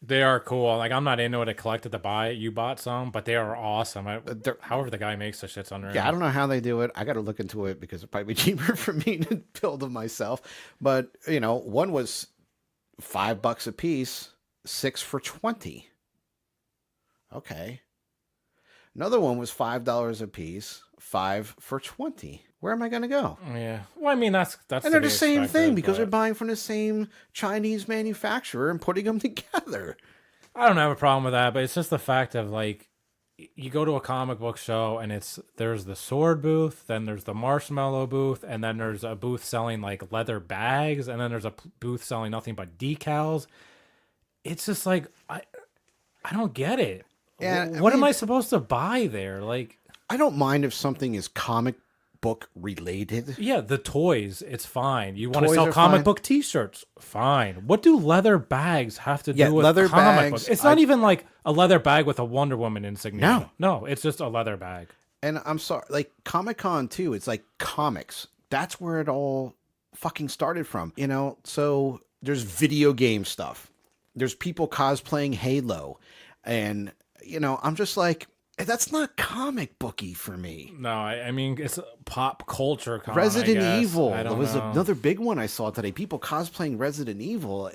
[SPEAKER 1] They are cool. Like, I'm not into it. I collected to buy it. You bought some, but they are awesome. However the guy makes the shit's unreal.
[SPEAKER 2] Yeah, I don't know how they do it. I got to look into it because it'd probably be cheaper for me to build them myself. But, one was $5 a piece, 6 for 20. Okay. Another one was $5 a piece, 5 for 20. Where am I going to go?
[SPEAKER 1] Yeah. Well, I mean, that's
[SPEAKER 2] And
[SPEAKER 1] to
[SPEAKER 2] they're
[SPEAKER 1] be
[SPEAKER 2] the same
[SPEAKER 1] expected,
[SPEAKER 2] thing because
[SPEAKER 1] but
[SPEAKER 2] they're buying from the same Chinese manufacturer and putting them together.
[SPEAKER 1] I don't have a problem with that, but it's just the fact of, like, you go to a comic book show and there's the sword booth, then there's the marshmallow booth, and then there's a booth selling like leather bags, and then there's a booth selling nothing but decals. It's just like, I don't get it.
[SPEAKER 2] Yeah,
[SPEAKER 1] What am I supposed to buy there? Like,
[SPEAKER 2] I don't mind if something is comic book related.
[SPEAKER 1] yeah, the toys, it's fine. You want to
[SPEAKER 2] Toys
[SPEAKER 1] sell
[SPEAKER 2] are
[SPEAKER 1] comic
[SPEAKER 2] fine.
[SPEAKER 1] book T-shirts, fine. What do leather bags have to do
[SPEAKER 2] Yeah,
[SPEAKER 1] with
[SPEAKER 2] leather
[SPEAKER 1] comic
[SPEAKER 2] bags,
[SPEAKER 1] books? It's not even like a leather bag with a Wonder Woman insignia.
[SPEAKER 2] No.
[SPEAKER 1] No, it's just a leather bag.
[SPEAKER 2] And I'm sorry, like Comic-Con too, it's like comics. That's where it all fucking started from, So there's video game stuff. There's people cosplaying Halo. And, I'm just like, that's not comic booky for me.
[SPEAKER 1] No, I mean, it's pop culture. Con,
[SPEAKER 2] Resident
[SPEAKER 1] I guess.
[SPEAKER 2] Evil.
[SPEAKER 1] I
[SPEAKER 2] There
[SPEAKER 1] don't
[SPEAKER 2] was
[SPEAKER 1] know.
[SPEAKER 2] another big one I saw today. People cosplaying Resident Evil.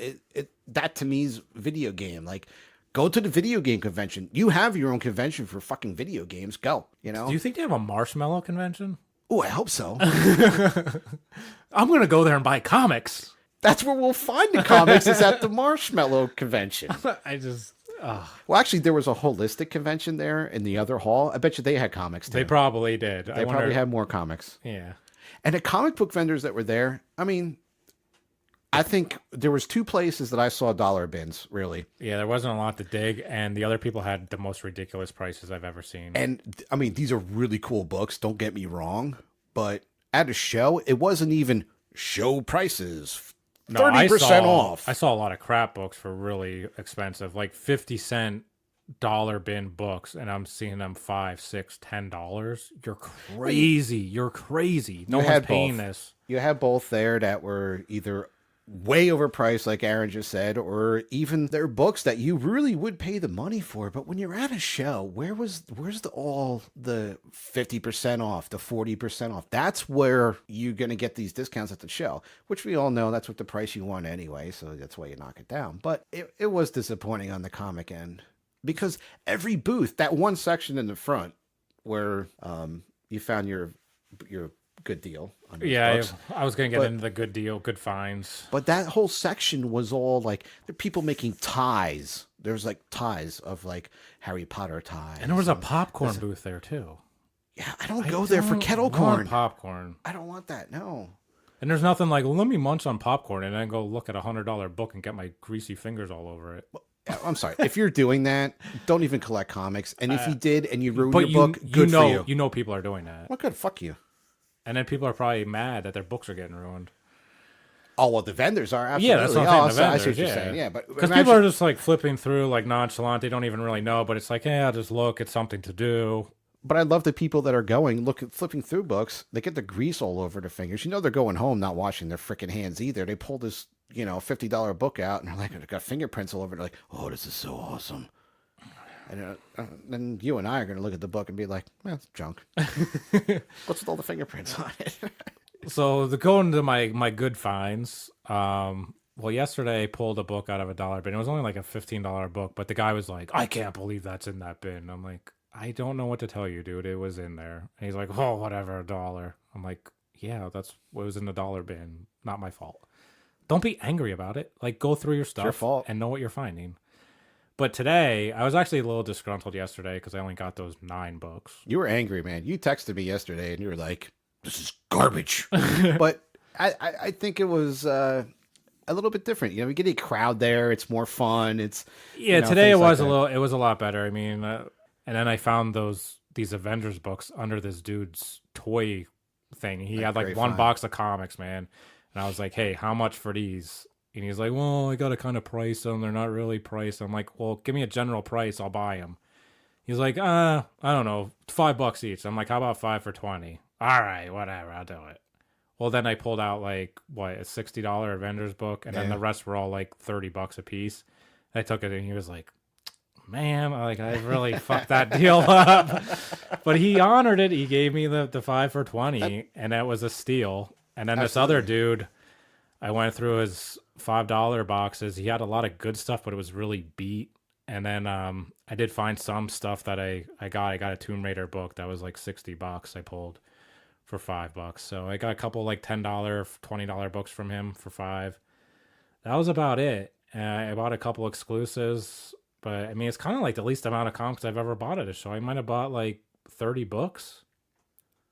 [SPEAKER 2] That to me is video game. Like, go to the video game convention. You have your own convention for fucking video games. Go,
[SPEAKER 1] Do you think they have a marshmallow convention?
[SPEAKER 2] Oh, I hope so.
[SPEAKER 1] I'm going to go there and buy comics.
[SPEAKER 2] That's where we'll find the comics is at the Marshmallow convention.
[SPEAKER 1] I just...
[SPEAKER 2] Well, actually, there was a holistic convention there in the other hall. I bet you they had comics too.
[SPEAKER 1] They probably did.
[SPEAKER 2] They probably had more comics.
[SPEAKER 1] Yeah.
[SPEAKER 2] And the comic book vendors that were there, I mean, I think there was 2 places that I saw dollar bins, really.
[SPEAKER 1] Yeah, there wasn't a lot to dig, and the other people had the most ridiculous prices I've ever seen.
[SPEAKER 2] And I mean, these are really cool books, don't get me wrong, but at a show, it wasn't even show prices.
[SPEAKER 1] No,
[SPEAKER 2] 30% off.
[SPEAKER 1] I saw a lot of crap books for really expensive, like 50-cent dollar bin books, and I'm seeing them $5, $6, $10. You're crazy. You're crazy. No
[SPEAKER 2] You
[SPEAKER 1] one's
[SPEAKER 2] had
[SPEAKER 1] paying
[SPEAKER 2] both.
[SPEAKER 1] this.
[SPEAKER 2] You had both there that were either way overpriced, like Aaron just said, or even they're books that you really would pay the money for. But when you're at a show, where's all the 50% off, the 40% off? That's where you're gonna get these discounts at the show, which we all know that's what the price you want anyway. So that's why you knock it down. But it was disappointing on the comic end because every booth, that one section in the front where you found your good deal on those
[SPEAKER 1] Yeah,
[SPEAKER 2] books.
[SPEAKER 1] I was going to get into the good deal, good finds.
[SPEAKER 2] But that whole section was all like, there are people making ties. There's like ties of like Harry Potter ties.
[SPEAKER 1] And there was a popcorn booth there, too.
[SPEAKER 2] Yeah, I don't go there for kettle corn.
[SPEAKER 1] Popcorn.
[SPEAKER 2] I don't want that, no.
[SPEAKER 1] And there's nothing like, let me munch on popcorn and then go look at a $100 book and get my greasy fingers all over it.
[SPEAKER 2] I'm sorry. If you're doing that, don't even collect comics. And if you did and you ruined your book, good
[SPEAKER 1] know,
[SPEAKER 2] for you.
[SPEAKER 1] You know people are doing that.
[SPEAKER 2] Well, good, fuck you.
[SPEAKER 1] And then people are probably mad that their books are getting ruined.
[SPEAKER 2] Oh, well, the vendors are, absolutely.
[SPEAKER 1] Yeah, that's what I'm saying. The
[SPEAKER 2] I see what
[SPEAKER 1] vendors,
[SPEAKER 2] you're saying. Yeah, but
[SPEAKER 1] because
[SPEAKER 2] imagine-
[SPEAKER 1] people are just like flipping through, like nonchalant. They don't even really know, but it's like, yeah, I'll just look. It's something to do.
[SPEAKER 2] But I love the people that are going, flipping through books. They get the grease all over their fingers. They're going home not washing their freaking hands either. They pull this, $50 book out, and they're like, they got fingerprints all over it. They're like, oh, this is so awesome. And then you and I are going to look at the book and be like, well, it's junk. What's with all the fingerprints on it?
[SPEAKER 1] So to go into my good finds, Well, yesterday I pulled a book out of a dollar bin. It was only like a $15 book, but the guy was like, I can't believe that's in that bin. I'm like, I don't know what to tell you, dude. It was in there. And he's like, oh, whatever, a dollar. I'm like, yeah, that's what was in the dollar bin. Not my fault. Don't be angry about it. Like, go through your stuff
[SPEAKER 2] fault.
[SPEAKER 1] and know what you're finding. But today, I was actually a little disgruntled yesterday because I only got those 9 books.
[SPEAKER 2] You were angry, man. You texted me yesterday and you were like, this is garbage. But I think it was a little bit different. You know, we get a crowd there. It's more fun. It's
[SPEAKER 1] Yeah,
[SPEAKER 2] you know,
[SPEAKER 1] today it
[SPEAKER 2] things like
[SPEAKER 1] was
[SPEAKER 2] that.
[SPEAKER 1] it was a lot better. I mean, and then I found these Avengers books under this dude's toy thing. He had like
[SPEAKER 2] great
[SPEAKER 1] one
[SPEAKER 2] find.
[SPEAKER 1] box of comics, man. And I was like, hey, how much for these? And he's like, well, I got to kind of price them. They're not really priced. I'm like, well, give me a general price. I'll buy them. He's like, I don't know, $5 each. I'm like, how about 5 for 20? All right, whatever. I'll do it. Well, then I pulled out like, what, a $60 Avengers book. And then the rest were all like $30 a piece. I took it and he was like, man, like I really fucked that deal up. But he honored it. He gave me the 5 for 20 and that was a steal. And then this other dude, I went through his $5 boxes. He had a lot of good stuff, but it was really beat. And then I did find some stuff that I got. I got a Tomb Raider book that was like $60 I pulled for $5. So I got a couple like $10, $20 books from him for $5. That was about it. I bought a couple exclusives, but I mean, it's kind of like the least amount of comics I've ever bought at a show. I might have bought like 30 books.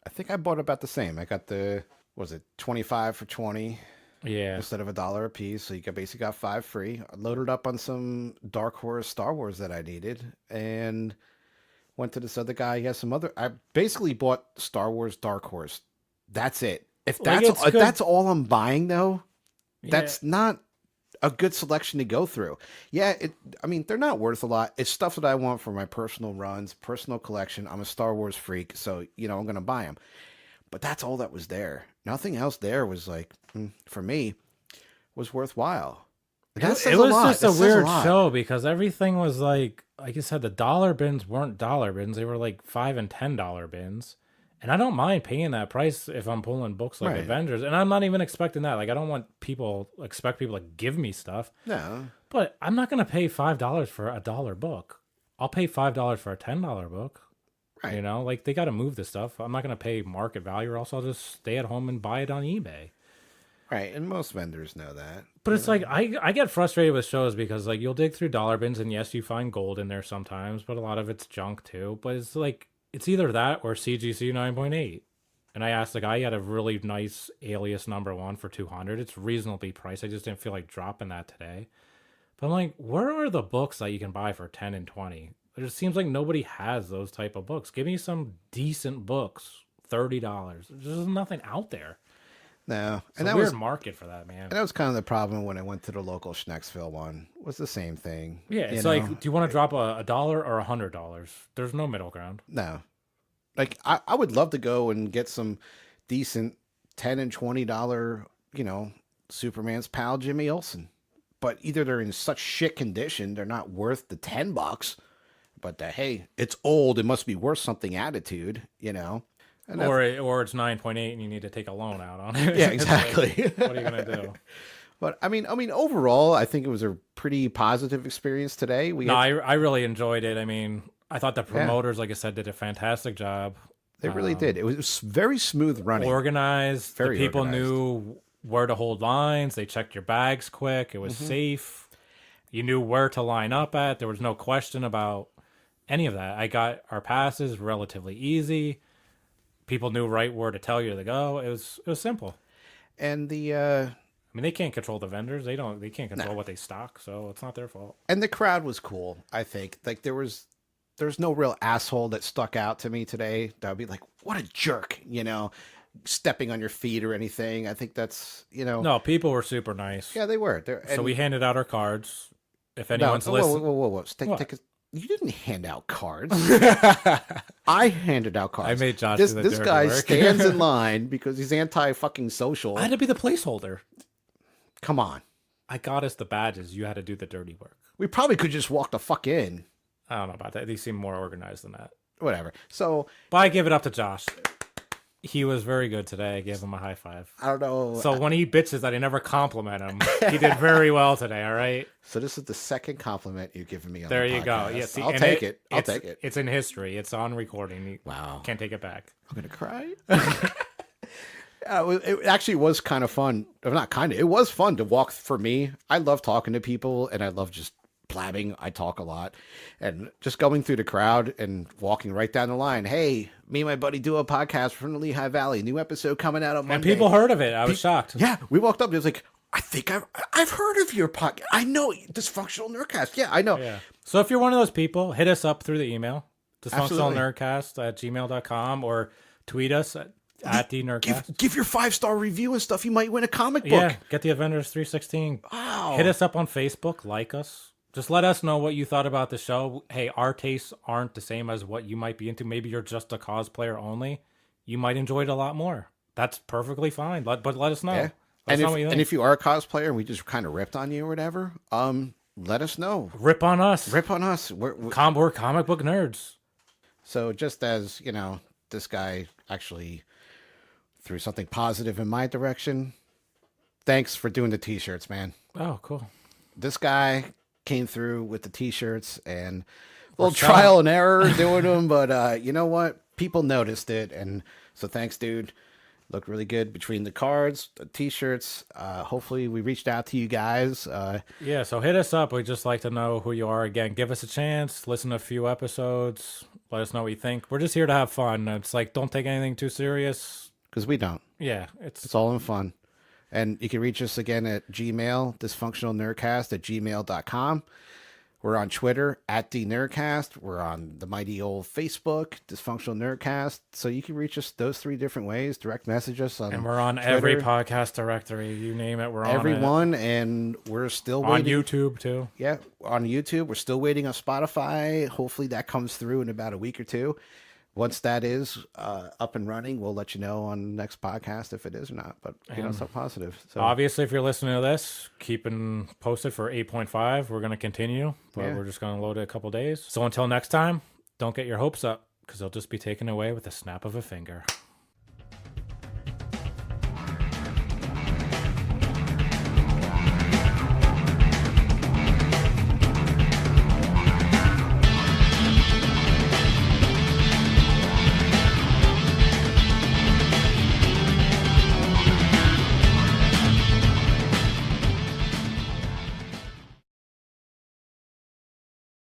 [SPEAKER 2] I think I bought about the same. I got the, what was it, 25 for 20
[SPEAKER 1] Yeah.
[SPEAKER 2] instead of $1 a piece. So you basically got 5 free. I loaded up on some Dark Horse Star Wars that I needed and went to this other guy. He has some other. I basically bought Star Wars Dark Horse. That's it. If
[SPEAKER 1] Like,
[SPEAKER 2] that's
[SPEAKER 1] it's
[SPEAKER 2] if
[SPEAKER 1] good.
[SPEAKER 2] that's all I'm buying though, that's
[SPEAKER 1] Yeah.
[SPEAKER 2] not a good selection to go through. Yeah, I mean, they're not worth a lot. It's stuff that I want for my personal runs, personal collection. I'm a Star Wars freak, so you know I'm gonna buy them. But that's all that was there. Nothing else there was like, for me, was worthwhile. That says
[SPEAKER 1] It was
[SPEAKER 2] lot.
[SPEAKER 1] just
[SPEAKER 2] That
[SPEAKER 1] a
[SPEAKER 2] says
[SPEAKER 1] weird
[SPEAKER 2] lot.
[SPEAKER 1] show because everything was like you said, the dollar bins weren't dollar bins. They were like $5 and $10 bins. And I don't mind paying that price if I'm pulling books like
[SPEAKER 2] Right.
[SPEAKER 1] Avengers. And I'm not even expecting that. Like, I don't expect people to give me stuff.
[SPEAKER 2] No,
[SPEAKER 1] But I'm not going to pay $5 for a dollar book. I'll pay $5 for a $10 book.
[SPEAKER 2] right.
[SPEAKER 1] You know, like they got to move this stuff. I'm not going to pay market value or else I'll just stay at home and buy it on eBay.
[SPEAKER 2] Right, and most vendors know that.
[SPEAKER 1] But it's like I get frustrated with shows because like you'll dig through dollar bins and yes, you find gold in there sometimes, but a lot of it's junk too. But it's like it's either that or CGC 9.8. And I asked the guy, he had a really nice Alias #1 for 200. It's reasonably priced. I just didn't feel like dropping that today. But I'm like, where are the books that you can buy for 10 and 20? It just seems like nobody has those type of books. Give me some decent books, $30. There's nothing out there.
[SPEAKER 2] No,
[SPEAKER 1] It's a weird market for that, man.
[SPEAKER 2] and that was kind of the problem when I went to the local Schnecksville one. Was the same thing.
[SPEAKER 1] Yeah, it's
[SPEAKER 2] you
[SPEAKER 1] like,
[SPEAKER 2] know?
[SPEAKER 1] do you want to drop a dollar or $100? There's no middle ground.
[SPEAKER 2] No, like I would love to go and get some decent $10 and $20, you know, Superman's pal Jimmy Olsen, but either they're in such shit condition they're not worth the $10. But hey, it's old. It must be worth something. Attitude, you know. And
[SPEAKER 1] Or it's 9.8 and you need to take a loan out on it.
[SPEAKER 2] yeah,
[SPEAKER 1] It's like,
[SPEAKER 2] exactly.
[SPEAKER 1] what are you gonna do?
[SPEAKER 2] But I mean, overall, I think it was a pretty positive experience today.
[SPEAKER 1] No, I really enjoyed it. I mean, I thought the promoters, like I said, did a fantastic job.
[SPEAKER 2] they really did. It was very smooth running.
[SPEAKER 1] Organized.
[SPEAKER 2] Very
[SPEAKER 1] the people
[SPEAKER 2] organized.
[SPEAKER 1] knew where to hold lines. They checked your bags quick. It was safe. You knew where to line up at. There was no question about any of that. I got our passes relatively easy. People knew right where to tell you to go. It was simple.
[SPEAKER 2] And the
[SPEAKER 1] I mean, they can't control the vendors. They can't control what they stock, so it's not their fault.
[SPEAKER 2] crowd was cool. I think like there's no real asshole that stuck out to me today. That would be like, what a jerk, you know, stepping on your feet or anything. I think that's, you know.
[SPEAKER 1] No, people were super nice.
[SPEAKER 2] Yeah, they were.
[SPEAKER 1] So we handed out our cards. If
[SPEAKER 2] No,
[SPEAKER 1] anyone's
[SPEAKER 2] whoa,
[SPEAKER 1] listening,
[SPEAKER 2] whoa.
[SPEAKER 1] What?
[SPEAKER 2] You didn't hand out cards. I handed out cards.
[SPEAKER 1] I made Josh
[SPEAKER 2] This
[SPEAKER 1] do the
[SPEAKER 2] this
[SPEAKER 1] dirty
[SPEAKER 2] guy
[SPEAKER 1] work.
[SPEAKER 2] stands in line because he's anti-fucking social.
[SPEAKER 1] I had to be the placeholder.
[SPEAKER 2] Come on.
[SPEAKER 1] I got us the badges. You had to do the dirty work.
[SPEAKER 2] We probably could just walk the fuck in.
[SPEAKER 1] I don't know about that. These seem more organized than that.
[SPEAKER 2] Whatever. So
[SPEAKER 1] But I give it up to Josh. He was very good today. I gave him a high five.
[SPEAKER 2] I don't know.
[SPEAKER 1] So when he bitches that I never compliment him, he did very well today. All right.
[SPEAKER 2] So this is the second compliment you've given me on
[SPEAKER 1] There
[SPEAKER 2] the
[SPEAKER 1] you go.
[SPEAKER 2] podcast.
[SPEAKER 1] Yeah, see,
[SPEAKER 2] I'll
[SPEAKER 1] and
[SPEAKER 2] take it. I'll
[SPEAKER 1] it's-
[SPEAKER 2] take it.
[SPEAKER 1] It's in history. It's on recording. You
[SPEAKER 2] Wow.
[SPEAKER 1] can't take it back.
[SPEAKER 2] I'm gonna cry. It actually was kind of fun. Or not kind of. It was fun to walk. For me, I love talking to people, and I love just blabbing. I talk a lot, and just going through the crowd and walking right down the line. Hey, me and my buddy do a podcast from the Lehigh Valley. New episode coming out on Monday.
[SPEAKER 1] And people heard of it. I was shocked.
[SPEAKER 2] Yeah, we walked up. And it was like, I think I've heard of your podcast. I know Dysfunctional Nerdcast. Yeah, I know.
[SPEAKER 1] Yeah. So if you're one of those people, hit us up through the email,
[SPEAKER 2] Absolutely.
[SPEAKER 1] dysfunctionalnerdcast@gmail.com, or tweet us at the Nerdcast.
[SPEAKER 2] Give your 5-star review and stuff. You might win a comic book.
[SPEAKER 1] Yeah, get the Avengers 316.
[SPEAKER 2] Wow.
[SPEAKER 1] Hit us up on Facebook, like us. Just let us know what you thought about the show. Hey, our tastes aren't the same as what you might be into. Maybe you're just a cosplayer only. You might enjoy it a lot more. That's perfectly fine. But let us know.
[SPEAKER 2] Yeah.
[SPEAKER 1] Let us know what you think.
[SPEAKER 2] And if you are a cosplayer and we just kind of ripped on you or whatever, let us know.
[SPEAKER 1] Rip on us.
[SPEAKER 2] Rip on us.
[SPEAKER 1] We're comic book nerds.
[SPEAKER 2] So just as, this guy actually threw something positive in my direction, thanks for doing the t-shirts, man.
[SPEAKER 1] Oh, cool.
[SPEAKER 2] This guy came through with the t-shirts and a little trial and error doing them, but you know what? People noticed it, and so thanks, dude. Looked really good between the cards, the t-shirts. Hopefully we reached out to you guys.
[SPEAKER 1] Yeah, so hit us up. We'd just like to know who you are. Again, give us a chance. Listen to a few episodes. Let us know what you think. We're just here to have fun. It's like, don't take anything too serious.
[SPEAKER 2] Because we don't.
[SPEAKER 1] Yeah,
[SPEAKER 2] It's all in fun. And you can reach us again at Gmail, dysfunctionalnerdcast@gmail.com. We're on Twitter @DNerdcast. We're on the mighty old Facebook, Dysfunctional Nerdcast. So you can reach us those 3 different ways. Direct message us on
[SPEAKER 1] and we're on
[SPEAKER 2] Twitter,
[SPEAKER 1] every podcast directory. You name it, we're on it.
[SPEAKER 2] everyone, and we're still
[SPEAKER 1] On
[SPEAKER 2] waiting.
[SPEAKER 1] YouTube, too.
[SPEAKER 2] Yeah, on YouTube. We're still waiting on Spotify. Hopefully that comes through in about a week or 2. Once that is up and running, we'll let you know on the next podcast if it is or not. But so positive. So
[SPEAKER 1] Obviously, if you're listening to this, keeping posted for 8.5. We're going to continue, but
[SPEAKER 2] Yeah.
[SPEAKER 1] we're just going to load it a couple days. So until next time, don't get your hopes up, because they'll just be taken away with a snap of a finger.